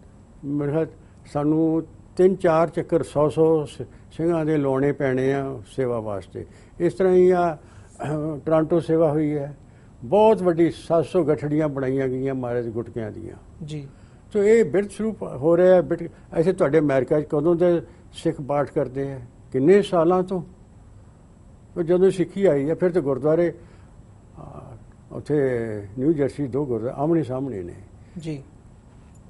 ਮੇਰੇ ਖਿਆਲ ਸਾਨੂੰ 3-4 ਚੱਕਰ 100 ਸਿੰਘਾਂ ਦੇ ਲਾਉਣੇ ਪੈਣੇ ਆ ਸੇਵਾ ਵਾਸਤੇ। ਇਸ ਤਰ੍ਹਾਂ ਹੀ ਆ ਟੋਰਾਂਟੋ ਸੇਵਾ ਹੋਈ ਹੈ, ਬਹੁਤ ਵੱਡੀ 700 ਗੱਠੜੀਆਂ ਬਣਾਈਆਂ ਗਈਆਂ ਮਹਾਰਾਜ ਗੁਟਕਿਆਂ ਦੀਆਂ ਜੀ। ਸੋ ਇਹ ਬਿਰਧ ਸਰੂਪ ਹੋ ਰਿਹਾ। ਐਸੇ ਤੁਹਾਡੇ ਅਮਰੀਕਾ 'ਚ ਕਦੋਂ ਦੇ ਸਿੱਖ ਪਾਠ ਕਰਦੇ ਆ? ਕਿੰਨੇ ਸਾਲਾਂ ਤੋਂ। ਜਦੋਂ ਸਿੱਖੀ ਆਈ ਹੈ ਫਿਰ ਤਾਂ ਗੁਰਦੁਆਰੇ ਉੱਥੇ ਨਿਊ ਜਰਸੀ 2 ਗੁਰਦੁਆਰੇ ਆਮਣੇ ਸਾਹਮਣੇ ਨੇ ਜੀ।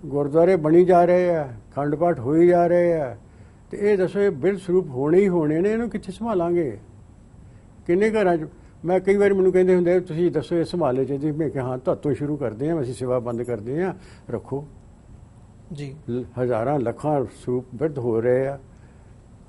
ਗੁਰਦੁਆਰੇ ਬਣੀ ਜਾ ਰਹੇ ਆ, ਖੰਡ ਪਾਠ ਹੋਈ ਜਾ ਰਹੇ ਆ। ਤੇ ਇਹ ਦੱਸੋ, ਇਹ ਬਿਰਧ ਸਰੂਪ ਹੋਣੇ ਹੀ ਹੋਣੇ ਨੇ, ਇਹਨੂੰ ਕਿੱਥੇ ਸੰਭਾਲਾਂਗੇ? ਕਿੰਨੇ ਘਰਾਂ 'ਚ ਮੈਂ ਕਈ ਵਾਰੀ ਮੈਨੂੰ ਕਹਿੰਦੇ ਹੁੰਦੇ ਤੁਸੀਂ ਦੱਸੋ ਇਹ ਸੰਭਾਲੇ ਚਾਹੀਦੇ। ਮੈਂ ਕਿਹਾ ਹਾਂ, ਤੁਹਾਤੋਂ ਸ਼ੁਰੂ ਕਰਦੇ ਹਾਂ, ਅਸੀਂ ਸੇਵਾ ਬੰਦ ਕਰਦੇ ਹਾਂ, ਰੱਖੋ ਜੀ। ਹਜ਼ਾਰਾਂ ਲੱਖਾਂ ਸਰੂਪ ਬਿਰਧ ਹੋ ਰਹੇ ਆ।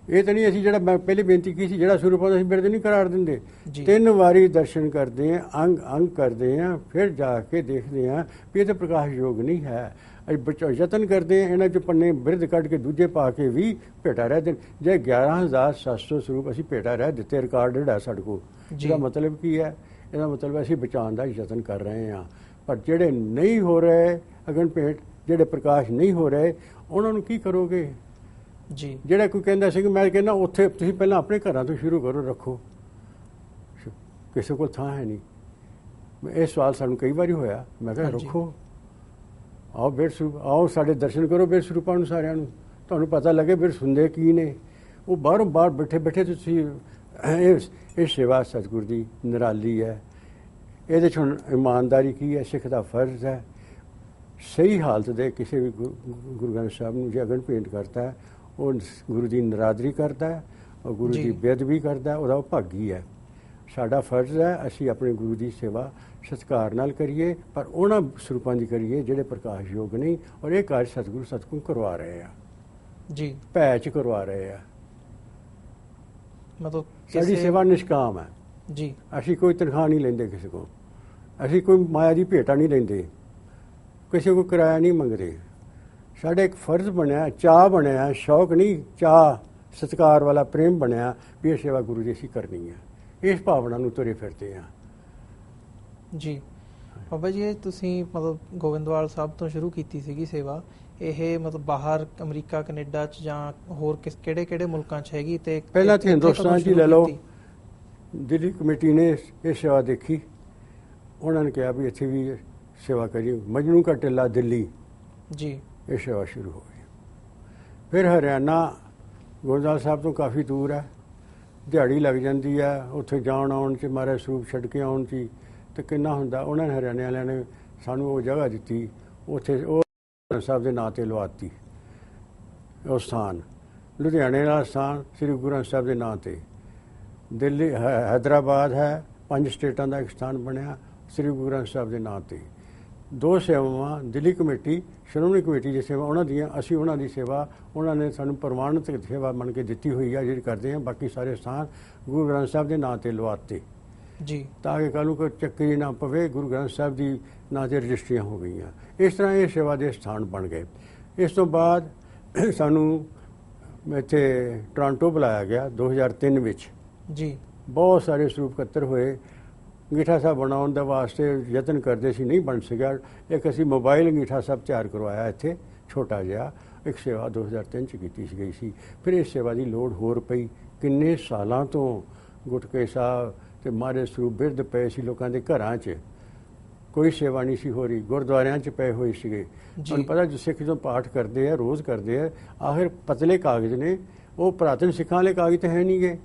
ਇਹ ਤਾਂ ਨਹੀਂ ਅਸੀਂ ਜਿਹੜਾ ਮੈਂ ਪਹਿਲੇ ਬੇਨਤੀ ਕੀਤੀ ਸੀ, ਜਿਹੜਾ ਸਰੂਪ ਅਸੀਂ ਬਿਰਧ ਨਹੀਂ ਕਰਾਰ ਦਿੰਦੇ। 3 ਵਾਰੀ ਦਰਸ਼ਨ ਕਰਦੇ ਆ, ਅੰਗ ਅੰਗ ਕਰਦੇ ਆ, ਫਿਰ ਜਾ ਕੇ ਦੇਖਦੇ ਆ ਵੀ ਇਹ ਤਾਂ ਪ੍ਰਕਾਸ਼ ਯੋਗ ਨਹੀਂ ਹੈ। ਅਸੀਂ ਯਤਨ ਕਰਦੇ ਆ ਇਹਨਾਂ 'ਚ ਪੰਨੇ ਬਿਰਧ ਕੱਢ ਕੇ ਦੂਜੇ ਪਾ ਕੇ ਵੀ ਭੇਟਾ ਰਹਿ ਦੇਣ। ਜੇ 11700 ਸਰੂਪ ਅਸੀਂ ਭੇਟਾ ਰਹਿ ਦਿੱਤੇ, ਰਿਕਾਰਡਡ ਹੈ ਸਾਡੇ ਕੋਲ। ਇਹਦਾ ਮਤਲਬ ਕੀ ਹੈ? ਇਹਦਾ ਮਤਲਬ ਅਸੀਂ ਬਚਾਉਣ ਦਾ ਯਤਨ ਕਰ ਰਹੇ ਹਾਂ। ਪਰ ਜਿਹੜੇ ਨਹੀਂ ਹੋ ਰਹੇ ਅਗਨ ਭੇਟ, ਜਿਹੜੇ ਪ੍ਰਕਾਸ਼ ਨਹੀਂ ਹੋ ਰਹੇ, ਉਹਨਾਂ ਨੂੰ ਕੀ ਕਰੋਗੇ ਜੀ? ਜਿਹੜਾ ਕੋਈ ਕਹਿੰਦਾ ਸੀ ਕਿ ਮੈਂ ਕਹਿੰਦਾ ਉੱਥੇ ਤੁਸੀਂ ਪਹਿਲਾਂ ਆਪਣੇ ਘਰਾਂ ਤੋਂ ਸ਼ੁਰੂ ਕਰੋ, ਰੱਖੋ। ਕਿਸੇ ਕੋਲ ਥਾਂ ਹੈ ਨਹੀਂ। ਇਹ ਸਵਾਲ ਸਾਨੂੰ ਕਈ ਵਾਰੀ ਹੋਇਆ। ਮੈਂ ਕਿਹਾ ਰੱਖੋ, ਆਓ ਬਿਰਧ ਸਰੂਪ, ਆਓ ਸਾਡੇ ਦਰਸ਼ਨ ਕਰੋ ਬਿਰਧ ਸਰੂਪਾਂ ਨੂੰ ਸਾਰਿਆਂ ਨੂੰ, ਤੁਹਾਨੂੰ ਪਤਾ ਲੱਗੇ ਬਿਰਧ ਹੁੰਦੇ ਕੀ ਨੇ। ਉਹ ਬਾਹਰੋਂ ਬਾਹਰ ਬੈਠੇ ਬੈਠੇ ਤੁਸੀਂ ਇਹ ਸੇਵਾ ਸਤਿਗੁਰ ਦੀ ਨਿਰਾਲੀ ਹੈ। ਇਹਦੇ 'ਚ ਹੁਣ ਇਮਾਨਦਾਰੀ ਕੀ ਹੈ? ਸਿੱਖ ਦਾ ਫਰਜ਼ ਹੈ ਸਹੀ ਹਾਲਤ ਦੇ ਕਿਸੇ ਵੀ ਗੁਰੂ ਗ੍ਰੰਥ ਸਾਹਿਬ ਨੂੰ ਜੇ ਅਗਨ ਭੇਂਟ ਕਰਦਾ ਹੈ, ਉਹ ਗੁਰੂ ਦੀ ਨਰਾਦਰੀ ਕਰਦਾ ਹੈ, ਉਹ ਗੁਰੂ ਦੀ ਬੇਅਦਬੀ ਕਰਦਾ, ਉਹਦਾ ਉਹ ਭਾਗੀ ਹੈ। ਸਾਡਾ ਫਰਜ਼ ਹੈ ਅਸੀਂ ਆਪਣੇ ਗੁਰੂ ਦੀ ਸੇਵਾ ਸਤਿਕਾਰ ਨਾਲ ਕਰੀਏ, ਪਰ ਉਹਨਾਂ ਸਰੂਪਾਂ ਦੀ ਕਰੀਏ ਜਿਹੜੇ ਪ੍ਰਕਾਸ਼ ਯੋਗ ਨਹੀਂ। ਔਰ ਇਹ ਕਾਰਜ ਸਤਿਗੁਰੂ ਸਤਿਗੁਰੂ ਕਰਵਾ ਰਹੇ ਆ ਜੀ, ਭੈ 'ਚ ਕਰਵਾ ਰਹੇ ਆ। ਮਤਲਬ ਸਾਡੀ ਸੇਵਾ ਨਿਸ਼ਕਾਮ ਹੈ ਜੀ। ਅਸੀਂ ਕੋਈ ਤਨਖਾਹ ਨਹੀਂ ਲੈਂਦੇ ਕਿਸੇ ਕੋਲ, ਅਸੀਂ ਕੋਈ ਮਾਇਆ ਦੀ ਭੇਟਾ ਨਹੀਂ ਲੈਂਦੇ, ਕਿਸੇ ਕੋਲ ਕਿਰਾਇਆ ਨਹੀਂ ਮੰਗਦੇ। ਸਾਡਾ ਇੱਕ ਫਰਜ਼ ਬਣਿਆ, ਚਾਅ ਬਣਿਆ, ਸ਼ੌਕ ਨਹੀਂ, ਚਾਅ ਸਤਿਕਾਰ ਵਾਲਾ ਪ੍ਰੇਮ ਬਣਿਆ ਵੀ ਇਹ ਸੇਵਾ ਗੁਰੂ ਦੀ ਅਸੀਂ ਕਰਨੀ ਹੈ। ਇਸ ਭਾਵਨਾ ਨੂੰ ਤੁਰੇ ਫਿਰਦੇ ਹਾਂ ਜੀ। ਬਾਬਾ ਜੀ, ਇਹ ਤੁਸੀਂ ਮਤਲਬ ਗੋਬਿੰਦਵਾਲ ਸਾਹਿਬ ਤੋਂ ਸ਼ੁਰੂ ਕੀਤੀ ਸੀਗੀ ਸੇਵਾ, ਇਹ ਮਤਲਬ ਬਾਹਰ ਅਮਰੀਕਾ, ਕੈਨੇਡਾ 'ਚ ਜਾਂ ਹੋਰ ਕਿਹੜੇ ਮੁਲਕਾਂ 'ਚ ਹੈਗੀ? ਤੇ ਪਹਿਲਾਂ ਤਾਂ ਹਿੰਦੁਸਤਾਨ 'ਚ ਹੀ ਲੈ ਲਓ। ਦਿੱਲੀ ਕਮੇਟੀ ਨੇ ਇਹ ਸੇਵਾ ਦੇਖੀ, ਉਹਨਾਂ ਨੇ ਕਿਹਾ ਵੀ ਇੱਥੇ ਵੀ ਸੇਵਾ ਕਰੀਏ। ਮਜਨੂ ਕਾ ਟਿੱਲਾ ਦਿੱਲੀ ਜੀ, ਇਹ ਸੇਵਾ ਸ਼ੁਰੂ ਹੋ ਗਈ। ਫਿਰ ਹਰਿਆਣਾ ਗੁਰਦੁਆਰਾ ਸਾਹਿਬ ਤੋਂ ਕਾਫੀ ਦੂਰ ਹੈ, ਦਿਹਾੜੀ ਲੱਗ ਜਾਂਦੀ ਹੈ ਉੱਥੇ ਜਾਣ ਆਉਣ 'ਚ, ਮਹਾਰਾਜ ਸਰੂਪ ਛੱਡ ਕੇ ਆਉਣ 'ਚ, ਤੇ ਕਿੰਨਾ ਹੁੰਦਾ। ਉਹਨਾਂ ਨੇ ਹਰਿਆਣੇ ਵਾਲਿਆਂ ਨੇ ਸਾਨੂੰ ਉਹ ਜਗ੍ਹਾ ਦਿੱਤੀ, ਉੱਥੇ ਉਹ ਸਾਹਿਬ ਦੇ ਨਾਂ 'ਤੇ ਲਵਾਤੀ ਉਹ ਸਥਾਨ। ਲੁਧਿਆਣੇ ਦਾ ਸਥਾਨ ਸ੍ਰੀ ਗੁਰੂ ਗ੍ਰੰਥ ਸਾਹਿਬ ਦੇ ਨਾਂ 'ਤੇ। ਦਿੱਲੀ ਹੈਦਰਾਬਾਦ ਹੈ, 5 ਸਟੇਟਾਂ ਦਾ ਇੱਕ ਸਥਾਨ ਬਣਿਆ ਸ੍ਰੀ ਗੁਰੂ ਗ੍ਰੰਥ ਸਾਹਿਬ ਦੇ ਨਾਂ 'ਤੇ। 2 ਸੇਵਾਵਾਂ, ਦਿੱਲੀ ਕਮੇਟੀ, ਸ਼੍ਰੋਮਣੀ ਕਮੇਟੀ ਦੀ ਸੇਵਾ ਉਹਨਾਂ ਦੀਆਂ, ਅਸੀਂ ਉਹਨਾਂ ਦੀ ਸੇਵਾ, ਉਹਨਾਂ ਨੇ ਸਾਨੂੰ ਪ੍ਰਮਾਣਿਤ ਸੇਵਾ ਮੰਨ ਕੇ ਦਿੱਤੀ ਹੋਈ ਆ ਜਿਹੜੀ ਕਰਦੇ ਹਾਂ। ਬਾਕੀ ਸਾਰੇ ਸਥਾਨ ਗੁਰੂ ਗ੍ਰੰਥ ਸਾਹਿਬ ਦੇ ਨਾਂ 'ਤੇ ਲਵਾਤੇ ਜੀ, ਤਾਂ ਕਿ ਕੱਲ੍ਹ ਨੂੰ ਕੋਈ ਚੱਕਰੀ ਨਾ ਪਵੇ। ਗੁਰੂ ਗ੍ਰੰਥ ਸਾਹਿਬ ਦੀ ਨਾਂ 'ਤੇ ਰਜਿਸਟਰੀਆਂ ਹੋ ਗਈਆਂ। ਇਸ ਤਰ੍ਹਾਂ ਇਹ ਸੇਵਾ ਦੇ ਸਥਾਨ ਬਣ ਗਏ। ਇਸ ਤੋਂ ਬਾਅਦ ਸਾਨੂੰ ਇੱਥੇ ਟੋਰਾਂਟੋ ਬੁਲਾਇਆ ਗਿਆ 2003 ਵਿੱਚ ਜੀ। ਬਹੁਤ ਸਾਰੇ ਸਰੂਪ ਇਕੱਤਰ ਹੋਏ। ਅੰਗੀਠਾ ਸਾਹਿਬ ਬਣਾਉਣ ਦੇ ਵਾਸਤੇ ਯਤਨ ਕਰਦੇ ਸੀ, ਨਹੀਂ ਬਣ ਸਕਿਆ। ਇੱਕ ਅਸੀਂ ਮੋਬਾਈਲ ਅੰਗੀਠਾ ਸਾਹਿਬ ਤਿਆਰ ਕਰਵਾਇਆ ਇੱਥੇ, ਛੋਟਾ ਜਿਹਾ। ਇੱਕ ਸੇਵਾ 2003 'ਚ ਕੀਤੀ ਗਈ ਸੀ। ਫਿਰ ਇਸ ਸੇਵਾ ਦੀ ਲੋੜ ਹੋਰ ਪਈ। ਕਿੰਨੇ ਸਾਲਾਂ ਤੋਂ ਗੁਟਕੇ ਸਾਹਿਬ ਤੇ ਮਾਰੇ ਸਰੂਪ ਬਿਰਧ ਪਏ ਸੀ ਲੋਕਾਂ ਦੇ ਘਰਾਂ 'ਚ, ਕੋਈ ਸੇਵਾ ਨਹੀਂ ਸੀ ਹੋ ਰਹੀ। ਗੁਰਦੁਆਰਿਆਂ 'ਚ ਪਏ ਹੋਏ ਸੀਗੇ। ਤੁਹਾਨੂੰ ਪਤਾ ਜੋ ਸਿੱਖ ਜਦੋਂ ਪਾਠ ਕਰਦੇ ਆ, ਰੋਜ਼ ਕਰਦੇ ਆ, ਆਖਿਰ ਪਤਲੇ ਕਾਗਜ਼ ਨੇ, ਉਹ ਪੁਰਾਤਨ ਸਿੱਖਾਂ ਵਾਲੇ ਕਾਗਜ਼ ਤਾਂ ਹੈ ਨਹੀਂ ਗੇ।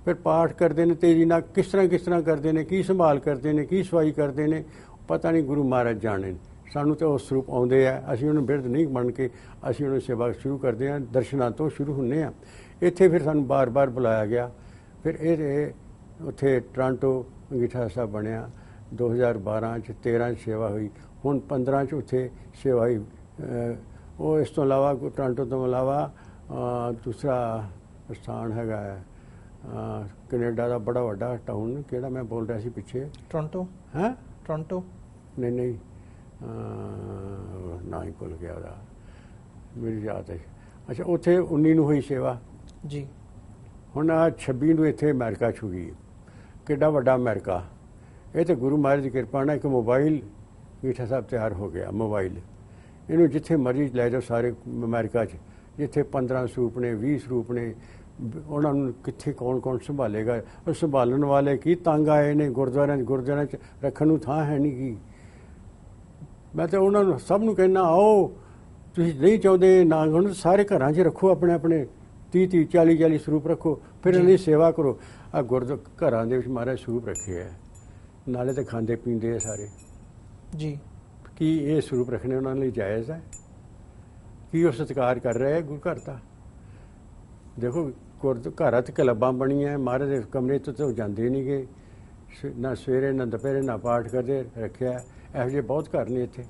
ਫਿਰ ਪਾਠ ਕਰਦੇ ਨੇ ਤੇਜ਼ੀ ਨਾਲ, ਕਿਸ ਤਰ੍ਹਾਂ ਕਰਦੇ ਨੇ, ਕੀ ਸੰਭਾਲ ਕਰਦੇ ਨੇ, ਕੀ ਸਫਾਈ ਕਰਦੇ ਨੇ, ਪਤਾ ਨਹੀਂ ਗੁਰੂ ਮਹਾਰਾਜ ਜਾਣੇ। ਸਾਨੂੰ ਤਾਂ ਉਹ ਸਰੂਪ ਆਉਂਦੇ ਆ, ਅਸੀਂ ਉਹਨੂੰ ਬਿਰਧ ਨਹੀਂ ਬਣ ਕੇ ਅਸੀਂ ਉਹਨੂੰ ਸੇਵਾ ਸ਼ੁਰੂ ਕਰਦੇ ਹਾਂ, ਦਰਸ਼ਨਾਂ ਤੋਂ ਸ਼ੁਰੂ ਹੁੰਦੇ ਹਾਂ। ਇੱਥੇ ਫਿਰ ਸਾਨੂੰ ਬਾਰ-ਬਾਰ ਬੁਲਾਇਆ ਗਿਆ। ਫਿਰ ਇਹ ਉੱਥੇ ਟੋਰਾਂਟੋ ਅੰਗੀਠਾ ਸਾਹਿਬ ਬਣਿਆ 2012 'ਚ, 13 'ਚ ਸੇਵਾ ਹੋਈ, ਹੁਣ 15 'ਚ ਉੱਥੇ ਸੇਵਾ ਹੋਈ। ਉਹ ਇਸ ਤੋਂ ਇਲਾਵਾ ਟੋਰਾਂਟੋ ਤੋਂ ਇਲਾਵਾ ਦੂਸਰਾ ਸਥਾਨ ਹੈਗਾ ਹੈ ਕੈਨੇਡਾ ਦਾ ਬੜਾ ਵੱਡਾ ਟਾਊਨ, ਕਿਹੜਾ ਮੈਂ ਬੋਲ ਰਿਹਾ ਸੀ ਪਿੱਛੇ, ਟੋਰਾਂਟੋ। ਹੈਂ? ਟੋਰਾਂਟੋ ਨਹੀਂ ਨਾ ਹੀ ਭੁੱਲ ਗਿਆ ਉਹਦਾ, ਮੇਰੀ ਯਾਦ ਹੈ। ਅੱਛਾ, ਉੱਥੇ 19 ਨੂੰ ਹੋਈ ਸੇਵਾ ਜੀ। ਹੁਣ ਆ 26 ਨੂੰ ਇੱਥੇ ਅਮਰੀਕਾ 'ਚ ਹੋ ਗਈ। ਕਿੱਡਾ ਵੱਡਾ ਅਮਰੀਕਾ! ਇਹ ਤਾਂ ਗੁਰੂ ਮਹਾਰਾਜ ਦੀ ਕਿਰਪਾ ਨਾਲ ਇੱਕ ਮੋਬਾਈਲ ਅੰਗੀਠਾ ਸਾਹਿਬ ਤਿਆਰ ਹੋ ਗਿਆ। ਮੋਬਾਈਲ ਇਹਨੂੰ ਜਿੱਥੇ ਮਰਜ਼ੀ ਲੈ ਜਾਓ ਸਾਰੇ ਅਮਰੀਕਾ 'ਚ, ਜਿੱਥੇ 15 ਸਰੂਪ ਨੇ, 20 ਸਰੂਪ ਨੇ, ਉਹਨਾਂ ਨੂੰ ਕਿੱਥੇ ਕੌਣ ਸੰਭਾਲੇਗਾ? ਉਹ ਸੰਭਾਲਣ ਵਾਲੇ ਕੀ ਤੰਗ ਆਏ ਨੇ, ਗੁਰਦੁਆਰਿਆਂ 'ਚ ਰੱਖਣ ਨੂੰ ਥਾਂ ਹੈ ਨਹੀਂ ਕੀ। ਮੈਂ ਤਾਂ ਉਹਨਾਂ ਨੂੰ ਸਭ ਨੂੰ ਕਹਿਣਾ, ਆਓ ਤੁਸੀਂ ਨਹੀਂ ਚਾਹੁੰਦੇ ਨਾ, ਹੁਣ ਸਾਰੇ ਘਰਾਂ 'ਚ ਰੱਖੋ, ਆਪਣੇ ਆਪਣੇ 30 40 ਸਰੂਪ ਰੱਖੋ, ਫਿਰ ਇਹਨਾਂ ਦੀ ਸੇਵਾ ਕਰੋ। ਆ ਘਰਾਂ ਦੇ ਵਿੱਚ ਮਹਾਰਾਜ ਸਰੂਪ ਰੱਖੇ ਹੈ, ਨਾਲੇ ਤਾਂ ਖਾਂਦੇ ਪੀਂਦੇ ਆ ਸਾਰੇ ਜੀ। ਕੀ ਇਹ ਸਰੂਪ ਰੱਖਣੇ ਉਹਨਾਂ ਲਈ ਜਾਇਜ਼ ਹੈ? ਕੀ ਉਹ ਸਤਿਕਾਰ ਕਰ ਰਹੇ ਗੁਰੂ ਘਰ ਦਾ? ਦੇਖੋ ਘਰਾਂ 'ਚ ਕਲੱਬਾਂ ਬਣੀਆਂ, ਮਹਾਰਾਜ ਦੇ ਕਮਰੇ ਤੋਂ ਜਾਂਦੇ ਨਹੀਂ ਗਏ, ਨਾ ਸਵੇਰੇ ਨਾ ਦੁਪਹਿਰੇ ਨਾ ਪਾਠ ਕਰਦੇ ਰੱਖਿਆ। ਇਹੋ ਜਿਹੇ ਬਹੁਤ ਘਰ ਨੇ ਇੱਥੇ,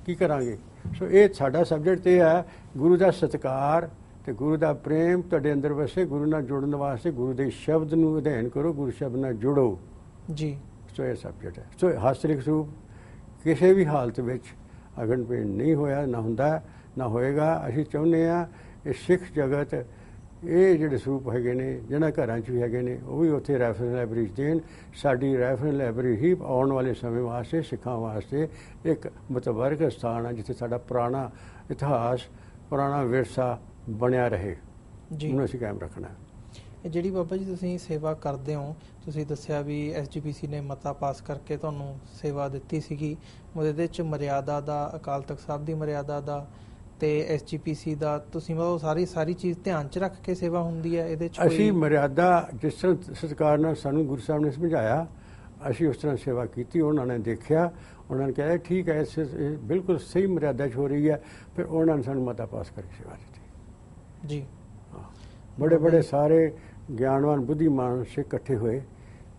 ਕੀ ਕਰਾਂਗੇ? ਸੋ ਇਹ ਸਾਡਾ ਸਬਜੈਕਟ ਇਹ ਹੈ, ਗੁਰੂ ਦਾ ਸਤਿਕਾਰ ਤੇ ਗੁਰੂ ਦਾ ਪ੍ਰੇਮ ਤੁਹਾਡੇ ਅੰਦਰ ਵਸੇ। ਗੁਰੂ ਨਾਲ ਜੁੜਨ ਵਾਸਤੇ ਗੁਰੂ ਦੇ ਸ਼ਬਦ ਨੂੰ ਅਧਿਐਨ ਕਰੋ, ਗੁਰੂ ਸ਼ਬਦ ਨਾਲ ਜੁੜੋ ਜੀ। ਸੋ ਇਹ ਸਬਜੈਕਟ ਹੈ। ਸੋ ਹਸਤਰਿਕ ਸਰੂਪ ਕਿਸੇ ਵੀ ਹਾਲਤ ਵਿੱਚ ਅਗਨ ਭੇਟ ਨਹੀਂ ਹੋਇਆ, ਨਾ ਹੁੰਦਾ, ਨਾ ਹੋਏਗਾ। ਅਸੀਂ ਚਾਹੁੰਦੇ ਹਾਂ ਇਹ ਸਿੱਖ ਜਗਤ ਇਹ ਜਿਹੜੇ ਸਰੂਪ ਹੈਗੇ ਨੇ, ਜਿਹਨਾਂ ਘਰਾਂ 'ਚ ਵੀ ਹੈਗੇ ਨੇ, ਉਹ ਵੀ ਉੱਥੇ ਰੈਫਰੈਂਸ ਲਾਇਬ੍ਰੇਰੀ 'ਚ ਦੇਣ। ਸਾਡੀ ਰੈਫਰੈਂਸ ਲਾਇਬ੍ਰੇਰੀ ਹੀ ਆਉਣ ਵਾਲੇ ਸਮੇਂ ਵਾਸਤੇ ਸਿੱਖਾਂ ਵਾਸਤੇ ਇੱਕ ਮੁਤਬਰਕ ਸਥਾਨ ਹੈ, ਜਿੱਥੇ ਸਾਡਾ ਪੁਰਾਣਾ ਇਤਿਹਾਸ, ਪੁਰਾਣਾ ਵਿਰਸਾ ਬਣਿਆ ਰਹੇ ਜੀ। ਉਹਨੂੰ ਅਸੀਂ ਕਾਇਮ ਰੱਖਣਾ। ਇਹ ਜਿਹੜੀ ਬਾਬਾ ਜੀ ਤੁਸੀਂ ਸੇਵਾ ਕਰਦੇ ਹੋ, ਤੁਸੀਂ ਦੱਸਿਆ ਵੀ SGPC ਨੇ ਮਤਾ ਪਾਸ ਕਰਕੇ ਤੁਹਾਨੂੰ ਸੇਵਾ ਦਿੱਤੀ ਸੀਗੀ, ਉਹਦੇ ਵਿੱਚ ਮਰਿਆਦਾ ਦਾ, ਅਕਾਲ ਤਖਤ ਸਾਹਿਬ ਦੀ ਮਰਿਆਦਾ ਦਾ ਤੇ SGPC ਦਾ, ਤੁਸੀਂ ਉਹ ਸਾਰੀ ਚੀਜ਼ ਧਿਆਨ 'ਚ ਰੱਖ ਕੇ ਸੇਵਾ ਹੁੰਦੀ ਹੈ ਇਹਦੇ 'ਚ? ਅਸੀਂ ਮਰਿਆਦਾ ਜਿਸ ਤਰ੍ਹਾਂ ਸਤਿਕਾਰ ਨਾਲ ਸਾਨੂੰ ਗੁਰੂ ਸਾਹਿਬ ਨੇ ਸਮਝਾਇਆ, ਅਸੀਂ ਉਸ ਤਰ੍ਹਾਂ ਸੇਵਾ ਕੀਤੀ। ਉਹਨਾਂ ਨੇ ਦੇਖਿਆ, ਉਹਨਾਂ ਨੇ ਕਿਹਾ ਠੀਕ ਹੈ, ਇਹ ਬਿਲਕੁਲ ਸਹੀ ਮਰਿਆਦਾ 'ਚ ਹੋ ਰਹੀ ਹੈ। ਫਿਰ ਉਹਨਾਂ ਨੇ ਸਾਨੂੰ ਮਤਾ ਪਾਸ ਕਰਕੇ ਸੇਵਾ ਦਿੱਤੀ ਜੀ। ਬੜੇ ਸਾਰੇ ਗਿਆਨਵਾਨ ਬੁੱਧੀਮਾਨ ਸਿੱਖ ਇਕੱਠੇ ਹੋਏ,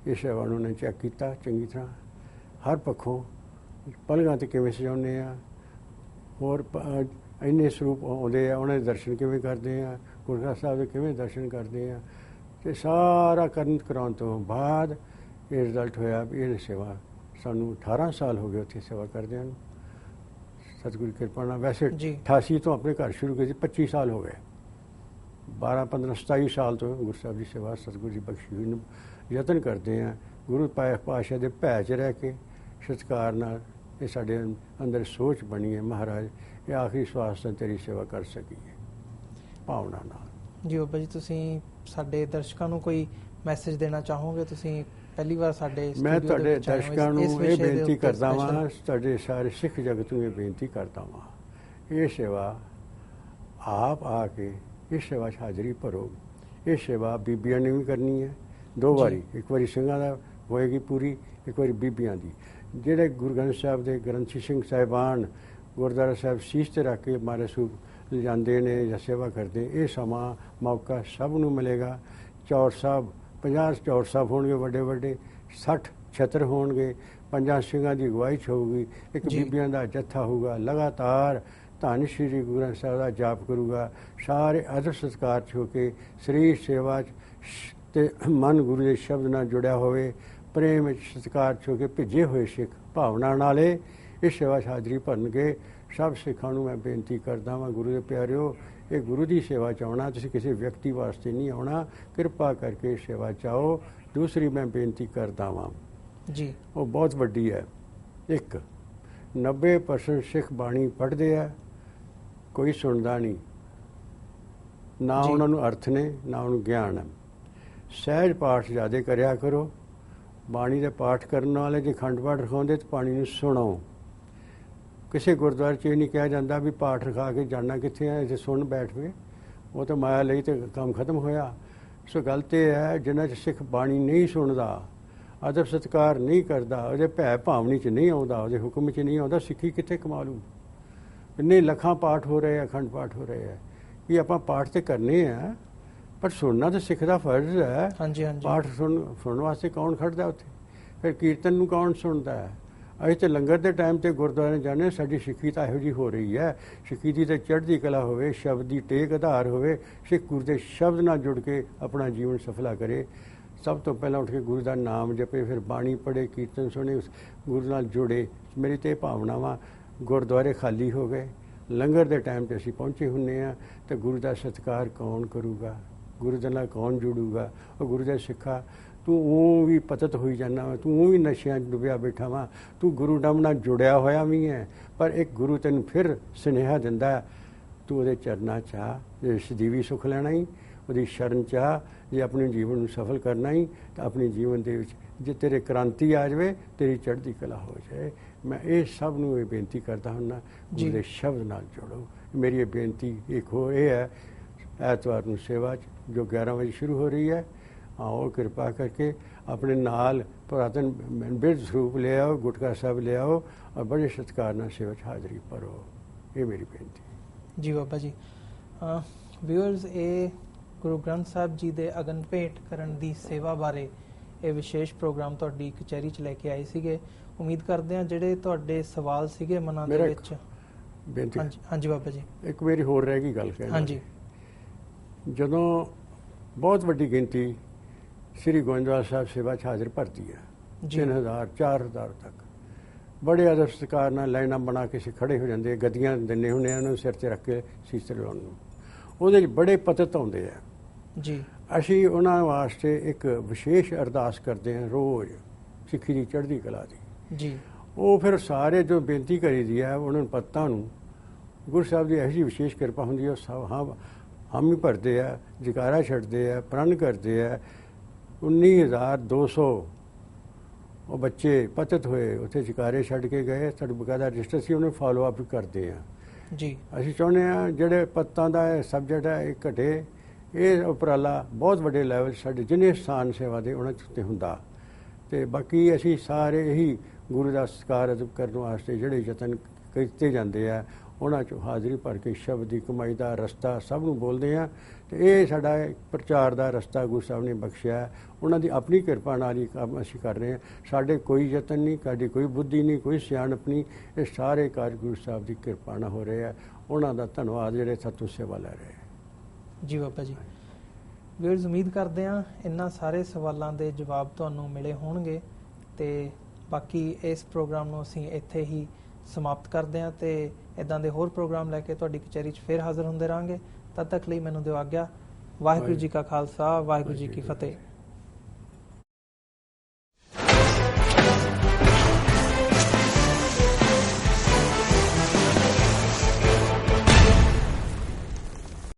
ਇਹ ਸੇਵਾ ਨੂੰ ਉਹਨਾਂ ਨੇ ਚੈੱਕ ਕੀਤਾ ਚੰਗੀ ਤਰ੍ਹਾਂ, ਹਰ ਪੱਖੋਂ ਪਲਗਾਂ 'ਤੇ ਕਿਵੇਂ ਸਜਾਉਂਦੇ ਆ, ਹੋਰ ਇੰਨੇ ਸਰੂਪ ਆਉਂਦੇ ਆ, ਉਹਨਾਂ ਦੇ ਦਰਸ਼ਨ ਕਿਵੇਂ ਕਰਦੇ ਆ, ਗੁਰੂ ਗ੍ਰੰਥ ਸਾਹਿਬ ਦੇ ਕਿਵੇਂ ਦਰਸ਼ਨ ਕਰਦੇ ਆ, ਅਤੇ ਸਾਰਾ ਕਰਾਉਣ ਤੋਂ ਬਾਅਦ ਇਹ ਰਿਜ਼ਲਟ ਹੋਇਆ ਵੀ ਇਹ ਸੇਵਾ ਸਾਨੂੰ 18 ਸਾਲ ਹੋ ਗਏ ਉੱਥੇ ਸੇਵਾ ਕਰਦਿਆਂ ਨੂੰ, ਸਤਿਗੁਰੂ ਕਿਰਪਾ ਨਾਲ। ਵੈਸੇ 88 ਤੋਂ ਆਪਣੇ ਘਰ ਸ਼ੁਰੂ ਕੀਤੀ, 25 ਸਾਲ ਹੋ ਗਏ, 12 15 27 ਸਾਲ ਤੋਂ ਗੁਰੂ ਸਾਹਿਬ ਦੀ ਸੇਵਾ ਸਤਿਗੁਰੂ ਦੀ ਬਖਸ਼ੀ ਹੋਈ ਨੂੰ ਯਤਨ ਕਰਦੇ ਆ। ਗੁਰੂ ਪਾਤਸ਼ਾਹ ਦੇ ਭੈ 'ਚ ਰਹਿ ਕੇ ਸਤਿਕਾਰ ਨਾਲ ਇਹ ਸਾਡੇ ਅੰਦਰ ਸੋਚ ਬਣੀ ਹੈ, ਮਹਾਰਾਜ ਇਹ ਆਖਰੀ ਸਵਾਸ ਤੱਕ ਤੇਰੀ ਸੇਵਾ ਕਰ ਸਕੀਏ ਭਾਵਨਾ ਨਾਲ। ਜੀ ਬਾਬਾ ਜੀ, ਤੁਸੀਂ ਸਾਡੇ ਦਰਸ਼ਕਾਂ ਨੂੰ ਕੋਈ ਮੈਸੇਜ ਦੇਣਾ ਚਾਹੋਗੇ? ਤੁਸੀਂ ਪਹਿਲੀ ਵਾਰ ਸਾਡੇ ਮੈਂ ਤੁਹਾਡੇ ਦਰਸ਼ਕਾਂ ਨੂੰ ਇਹ ਬੇਨਤੀ ਕਰਦਾ ਵਾਂ, ਤੁਹਾਡੇ ਸਾਰੇ ਸਿੱਖ ਜਗਤ ਨੂੰ ਇਹ ਬੇਨਤੀ ਕਰਦਾ ਵਾਂ, ਇਹ ਸੇਵਾ ਆਪ ਆ ਕੇ ਇਸ ਸੇਵਾ 'ਚ ਹਾਜ਼ਰੀ ਭਰੋ। ਇਹ ਸੇਵਾ ਬੀਬੀਆਂ ਨੇ ਵੀ ਕਰਨੀ ਹੈ 2 ਵਾਰੀ, ਇੱਕ ਵਾਰੀ ਸਿੰਘਾਂ ਦਾ ਹੋਏਗੀ ਪੂਰੀ, ਇੱਕ ਵਾਰੀ ਬੀਬੀਆਂ ਦੀ। ਜਿਹੜੇ ਗੁਰੂ ਗ੍ਰੰਥ ਸਾਹਿਬ ਦੇ ਗ੍ਰੰਥੀ ਸਿੰਘ ਸਾਹਿਬਾਨ ਗੁਰਦੁਆਰਾ ਸਾਹਿਬ ਸੀਸ 'ਤੇ ਰੱਖ ਕੇ ਮਾਰੇ ਸਰੂਪ ਲਿਜਾਂਦੇ ਨੇ ਜਾਂ ਸੇਵਾ ਕਰਦੇ, ਇਹ ਸਮਾਂ ਮੌਕਾ ਸਭ ਨੂੰ ਮਿਲੇਗਾ। ਚੌਰ ਸਾਹਿਬ 50 ਚੌਰ ਸਾਹਿਬ ਹੋਣਗੇ ਵੱਡੇ ਵੱਡੇ, 60 ਛਤਰ ਹੋਣਗੇ, 5 ਸਿੰਘਾਂ ਦੀ ਅਗਵਾਈ 'ਚ ਹੋਊਗੀ, ਇੱਕ ਬੀਬੀਆਂ ਦਾ ਜੱਥਾ ਹੋਊਗਾ, ਲਗਾਤਾਰ ਧੰਨ ਸ਼੍ਰੀ ਗੁਰੂ ਗ੍ਰੰਥ ਸਾਹਿਬ ਦਾ ਜਾਪ ਕਰੂਗਾ। ਸਾਰੇ ਆਦਰ ਸਤਿਕਾਰ 'ਚ ਹੋ ਕੇ ਸਰੀਰ ਸੇਵਾ 'ਚ ਤੇ ਮਨ ਗੁਰੂ ਦੇ ਸ਼ਬਦ ਨਾਲ ਜੁੜਿਆ ਹੋਵੇ, ਪ੍ਰੇਮ ਵਿੱਚ ਸਤਿਕਾਰ 'ਚ ਹੋ ਕੇ ਭਿੱਜੇ ਹੋਏ ਸਿੱਖ ਭਾਵਨਾ ਨਾਲੇ ਇਸ ਸੇਵਾ 'ਚ ਹਾਜ਼ਰੀ ਭਰਨਗੇ। ਸਭ ਸਿੱਖਾਂ ਨੂੰ ਮੈਂ ਬੇਨਤੀ ਕਰਦਾ ਵਾਂ, ਗੁਰੂ ਦੇ ਪਿਆਰਿਓ, ਇਹ ਗੁਰੂ ਦੀ ਸੇਵਾ 'ਚ ਆਉਣਾ, ਤੁਸੀਂ ਕਿਸੇ ਵਿਅਕਤੀ ਵਾਸਤੇ ਨਹੀਂ ਆਉਣਾ, ਕਿਰਪਾ ਕਰਕੇ ਸੇਵਾ 'ਚ ਆਓ। ਦੂਸਰੀ ਮੈਂ ਬੇਨਤੀ ਕਰਦਾ ਵਾਂ ਜੀ, ਉਹ ਬਹੁਤ ਵੱਡੀ ਹੈ। 90% ਸਿੱਖ ਬਾਣੀ ਪੜ੍ਹਦੇ ਆ, ਕੋਈ ਸੁਣਦਾ ਨਹੀਂ, ਨਾ ਉਹਨਾਂ ਨੂੰ ਅਰਥ ਨੇ ਨਾ ਉਹਨੂੰ ਗਿਆਨ ਹੈ। ਸਹਿਜ ਪਾਠ ਜ਼ਿਆਦਾ ਕਰਿਆ ਕਰੋ। ਬਾਣੀ ਦੇ ਪਾਠ ਕਰਨ ਵਾਲੇ ਜੇ ਖੰਡ ਪਾਠ ਰਖਾਉਂਦੇ ਤਾਂ ਬਾਣੀ ਨੂੰ ਸੁਣੋ। ਕਿਸੇ ਗੁਰਦੁਆਰੇ 'ਚ ਇਹ ਨਹੀਂ ਕਿਹਾ ਜਾਂਦਾ ਵੀ ਪਾਠ ਰਖਾ ਕੇ ਜਾਣਾ ਕਿੱਥੇ ਹੈ, ਇੱਥੇ ਸੁਣ ਬੈਠ ਪਏ, ਉਹ ਤਾਂ ਮਾਇਆ ਲਈ ਤੇ ਕੰਮ ਖਤਮ ਹੋਇਆ। ਸੋ ਗੱਲ ਤੇ ਹੈ, ਜਿਨ੍ਹਾਂ 'ਚ ਸਿੱਖ ਬਾਣੀ ਨਹੀਂ ਸੁਣਦਾ, ਆਦਰ ਸਤਿਕਾਰ ਨਹੀਂ ਕਰਦਾ, ਉਹਦੇ ਭੈ ਭਾਵਨੀ 'ਚ ਨਹੀਂ ਆਉਂਦਾ, ਉਹਦੇ ਹੁਕਮ 'ਚ ਨਹੀਂ ਆਉਂਦਾ, ਸਿੱਖੀ ਕਿੱਥੇ ਕਮਾ ਲੂ। ਇੰਨੇ ਲੱਖਾਂ ਪਾਠ ਹੋ ਰਹੇ ਆ, ਅਖੰਡ ਪਾਠ ਹੋ ਰਹੇ ਆ, ਕਿ ਆਪਾਂ ਪਾਠ ਤੇ ਕਰਨੇ ਆ, ਪਰ ਸੁਣਨਾ ਤਾਂ ਸਿੱਖ ਦਾ ਫਰਜ਼ ਹੈ। ਹਾਂਜੀ ਹਾਂਜੀ। ਪਾਠ ਸੁਣਨ ਵਾਸਤੇ ਕੌਣ ਖੜਦਾ ਉੱਥੇ? ਫਿਰ ਕੀਰਤਨ ਨੂੰ ਕੌਣ ਸੁਣਦਾ ਹੈ? ਅਸੀਂ ਤੇ ਲੰਗਰ ਦੇ ਟਾਈਮ ਤੇ ਗੁਰਦੁਆਰੇ ਜਾਂਦੇ, ਸਾਡੀ ਸਿੱਖੀ ਤਾਂ ਇਹੋ ਜਿਹੀ ਹੋ ਰਹੀ ਹੈ। ਸਿੱਖੀ ਦੀ ਤੇ ਚੜ੍ਹਦੀ ਕਲਾ ਹੋਵੇ, ਸ਼ਬਦ ਦੀ ਟੇਕ ਆਧਾਰ ਹੋਵੇ, ਸਿੱਖ ਗੁਰੂ ਦੇ ਸ਼ਬਦ ਨਾਲ ਜੁੜ ਕੇ ਆਪਣਾ ਜੀਵਨ ਸਫਲਾ ਕਰੇ। ਸਭ ਤੋਂ ਪਹਿਲਾਂ ਉੱਠ ਕੇ ਗੁਰੂ ਦਾ ਨਾਮ ਜਪੇ, ਫਿਰ ਬਾਣੀ ਪੜ੍ਹੇ, ਕੀਰਤਨ ਸੁਣੇ, ਉਸ ਗੁਰੂ ਨਾਲ ਜੁੜੇ। ਮੇਰੀ ਤੇ ਭਾਵਨਾਵਾਂ, ਗੁਰਦੁਆਰੇ ਖਾਲੀ ਹੋ ਗਏ, ਲੰਗਰ ਦੇ ਟਾਈਮ ਤੇ ਅਸੀਂ ਪਹੁੰਚੇ ਹੁੰਦੇ ਹਾਂ, ਤੇ ਗੁਰੂ ਦਾ ਸਤਿਕਾਰ ਕੌਣ ਕਰੂਗਾ? ਗੁਰੂ ਦੇ ਨਾਲ ਕੌਣ ਜੁੜੂਗਾ? ਉਹ ਗੁਰੂ ਦੇ ਸਿੱਖਾ, ਤੂੰ ਉਹ ਵੀ ਪਤਤ ਹੋਈ ਜਾਂਦਾ ਵਾ, ਤੂੰ ਉਹ ਵੀ ਨਸ਼ਿਆਂ 'ਚ ਡੁੱਬਿਆ ਬੈਠਾ ਵਾ, ਤੂੰ ਗੁਰੂ ਨਾਮ ਨਾਲ ਜੁੜਿਆ ਹੋਇਆ ਵੀ ਹੈ, ਪਰ ਇੱਕ ਗੁਰੂ ਤੈਨੂੰ ਫਿਰ ਸੁਨੇਹਾ ਦਿੰਦਾ, ਤੂੰ ਉਹਦੇ ਚਰਨਾਂ 'ਚ ਆ। ਜੇ ਸਦੀਵੀ ਸੁੱਖ ਲੈਣਾ ਹੀ, ਉਹਦੀ ਸ਼ਰਨ 'ਚ ਆ। ਜੇ ਆਪਣੇ ਜੀਵਨ ਨੂੰ ਸਫਲ ਕਰਨਾ ਹੀ, ਤਾਂ ਆਪਣੇ ਜੀਵਨ ਦੇ ਵਿੱਚ ਜੇ ਤੇਰੇ ਕ੍ਰਾਂਤੀ ਆ ਜਾਵੇ, ਤੇਰੀ ਚੜ੍ਹਦੀ ਕਲਾ ਹੋ ਜਾਏ। ਮੈਂ ਇਹ ਸਭ ਨੂੰ ਇਹ ਬੇਨਤੀ ਕਰਦਾ ਹੁੰਦਾ, ਗੁਰੂ ਦੇ ਸ਼ਬਦ ਨਾਲ ਜੁੜੋ। ਮੇਰੀ ਇਹ ਬੇਨਤੀ ਇਹ ਹੈ, ਐਤਵਾਰ ਨੂੰ ਸੇਵਾ 'ਚ ਜੋ 11 ਵਜੇ ਸ਼ੁਰੂ ਹੋ ਰਹੀ ਹੈ, ਆਓ ਕਿਰਪਾ ਕਰਕੇ ਆਪਣੇ ਨਾਲ ਪੁਰਾਤਨ ਬਿਰਧ ਸਰੂਪ ਲੈ ਆਓ, ਗੁਟਕਾ ਸਾਹਿਬ ਲੈ ਆਓ, ਔਰ ਬੜੇ ਸਤਿਕਾਰ ਨਾਲ ਸੇਵਾ 'ਚ ਹਾਜ਼ਰੀ ਭਰੋ। ਇਹ ਮੇਰੀ ਬੇਨਤੀ ਜੀ ਬਾਬਾ ਜੀ। ਵਿਊਅਰਸ, ਇਹ ਗੁਰੂ ਗ੍ਰੰਥ ਸਾਹਿਬ ਜੀ ਦੇ ਅਗਨ ਭੇਟ ਕਰਨ ਦੀ ਸੇਵਾ ਬਾਰੇ ਇਹ ਵਿਸ਼ੇਸ਼ ਪ੍ਰੋਗਰਾਮ ਤੁਹਾਡੀ ਕਚਹਿਰੀ 'ਚ ਲੈ ਕੇ ਆਏ ਸੀਗੇ। ਉਮੀਦ ਕਰਦੇ ਹਾਂ ਜਿਹੜੇ ਤੁਹਾਡੇ ਸਵਾਲ ਸੀਗੇ ਮਨਾਂ ਦੇ ਵਿੱਚ। ਬੇਨਤੀ ਹਾਂਜੀ ਬਾਬਾ ਜੀ। ਇੱਕ ਮੇਰੀ ਹੋਰ ਰਹਿ ਗਈ ਗੱਲ ਕਹਿਣਾ। ਹਾਂਜੀ। ਜਦੋਂ ਬਹੁਤ ਵੱਡੀ ਗਿਣਤੀ ਸ੍ਰੀ ਗੋਇੰਦਵਾਲ ਸਾਹਿਬ ਸੇਵਾ 'ਚ ਹਾਜ਼ਰ ਭਰਦੀ ਹੈ, 3000 4000 ਤੱਕ, ਬੜੇ ਆਦਰ ਸਤਿਕਾਰ ਨਾਲ ਲਾਈਨਾਂ ਬਣਾ ਕੇ ਅਸੀਂ ਖੜੇ ਹੋ ਜਾਂਦੇ, ਗੱਦੀਆਂ ਦਿੰਦੇ ਹੁੰਦੇ ਉਹਨਾਂ ਨੂੰ ਸਿਰ 'ਤੇ ਰੱਖ ਕੇ ਸੀਸ ਲਾਉਣ ਨੂੰ। ਉਹਦੇ 'ਚ ਬੜੇ ਪਤਤ ਆਉਂਦੇ ਆ ਜੀ। ਅਸੀਂ ਉਹਨਾਂ ਵਾਸਤੇ ਇੱਕ ਵਿਸ਼ੇਸ਼ ਅਰਦਾਸ ਕਰਦੇ ਹਾਂ ਰੋਜ਼, ਸਿੱਖੀ ਦੀ ਚੜ੍ਹਦੀ ਕਲਾ ਦੀ ਜੀ। ਉਹ ਫਿਰ ਸਾਰੇ ਜੋ ਬੇਨਤੀ ਕਰੀਦੀ ਹੈ, ਉਹਨਾਂ ਨੂੰ ਪੱਤਾਂ ਨੂੰ ਗੁਰੂ ਸਾਹਿਬ ਦੀ ਇਹੋ ਜਿਹੀ ਵਿਸ਼ੇਸ਼ ਕਿਰਪਾ ਹੁੰਦੀ ਹੈ, ਉਹ ਸਭ ਹਮ ਹੀ ਭਰਦੇ ਆ, ਜਕਾਰਾ ਛੱਡਦੇ ਆ, ਪ੍ਰਣ ਕਰਦੇ ਆ। 19,200 ਉਹ ਬੱਚੇ ਪਤਤ ਹੋਏ, ਉੱਥੇ ਜਕਾਰੇ ਛੱਡ ਕੇ ਗਏ। ਸਾਡੇ ਬਕਾਇਦਾ ਰਜਿਸਟਰ ਸੀ, ਉਹਨੂੰ ਫਾਲੋ ਅਪ ਕਰਦੇ ਆ ਜੀ। ਅਸੀਂ ਚਾਹੁੰਦੇ ਹਾਂ ਜਿਹੜੇ ਪੱਤਾਂ ਦਾ ਇਹ ਸਬਜੈਕਟ ਹੈ ਇਹ ਘਟੇ। ਇਹ ਉਪਰਾਲਾ ਬਹੁਤ ਵੱਡੇ ਲੈਵਲ ਸਾਡੇ ਜਿੰਨੇ ਸਥਾਨ ਸੇਵਾ ਦੇ ਉਹਨਾਂ 'ਤੇ ਹੁੰਦਾ। ਅਤੇ ਬਾਕੀ ਅਸੀਂ ਸਾਰੇ ਇਹੀ ਗੁਰੂ ਦਾ ਸਤਿਕਾਰ ਅਦਬ ਕਰਨ ਵਾਸਤੇ ਜਿਹੜੇ ਯਤਨ ਕੀਤੇ ਜਾਂਦੇ ਆ, ਉਹਨਾਂ 'ਚੋਂ ਹਾਜ਼ਰੀ ਭਰ ਕੇ ਸ਼ਬਦ ਦੀ ਕਮਾਈ ਦਾ ਰਸਤਾ ਸਭ ਨੂੰ ਬੋਲਦੇ ਹਾਂ। ਅਤੇ ਇਹ ਸਾਡਾ ਪ੍ਰਚਾਰ ਦਾ ਰਸਤਾ ਗੁਰੂ ਸਾਹਿਬ ਨੇ ਬਖਸ਼ਿਆ, ਉਹਨਾਂ ਦੀ ਆਪਣੀ ਕਿਰਪਾ ਨਾਲ ਹੀ ਕੰਮ ਅਸੀਂ ਕਰ ਰਹੇ ਹਾਂ। ਸਾਡੇ ਕੋਈ ਯਤਨ ਨਹੀਂ, ਸਾਡੀ ਕੋਈ ਬੁੱਧੀ ਨਹੀਂ, ਕੋਈ ਸਿਆਣਪ ਨਹੀਂ, ਇਹ ਸਾਰੇ ਕਾਰਜ ਗੁਰੂ ਸਾਹਿਬ ਦੀ ਕਿਰਪਾ ਨਾਲ ਹੋ ਰਹੇ ਆ। ਉਹਨਾਂ ਦਾ ਧੰਨਵਾਦ ਜਿਹੜੇ ਸਾਥੋਂ ਸੇਵਾ ਲੈ ਰਹੇ ਆ। ਜੀ ਬਾਬਾ ਜੀ। ਵੀਰਜ਼, ਉਮੀਦ ਕਰਦੇ ਹਾਂ ਇਹਨਾਂ ਸਾਰੇ ਸਵਾਲਾਂ ਦੇ ਜਵਾਬ ਤੁਹਾਨੂੰ ਮਿਲੇ ਹੋਣਗੇ, ਅਤੇ ਬਾਕੀ ਇਸ ਪ੍ਰੋਗਰਾਮ ਨੂੰ ਅਸੀਂ ਇੱਥੇ ਹੀ ਸਮਾਪਤ ਕਰਦੇ ਹਾਂ, ਅਤੇ ਇੱਦਾਂ ਦੇ ਹੋਰ ਪ੍ਰੋਗਰਾਮ ਲੈ ਕੇ ਤੁਹਾਡੀ ਕਚਹਿਰੀ 'ਚ ਫਿਰ ਹਾਜ਼ਰ ਹੁੰਦੇ ਰਹਾਂਗੇ। ਤਦ ਤੱਕ ਲਈ ਮੈਨੂੰ ਦਿਓ ਆਗਿਆ। ਵਾਹਿਗੁਰੂ ਜੀ ਕਾ ਖਾਲਸਾ, ਵਾਹਿਗੁਰੂ ਜੀ ਕੀ ਫਤਿਹ।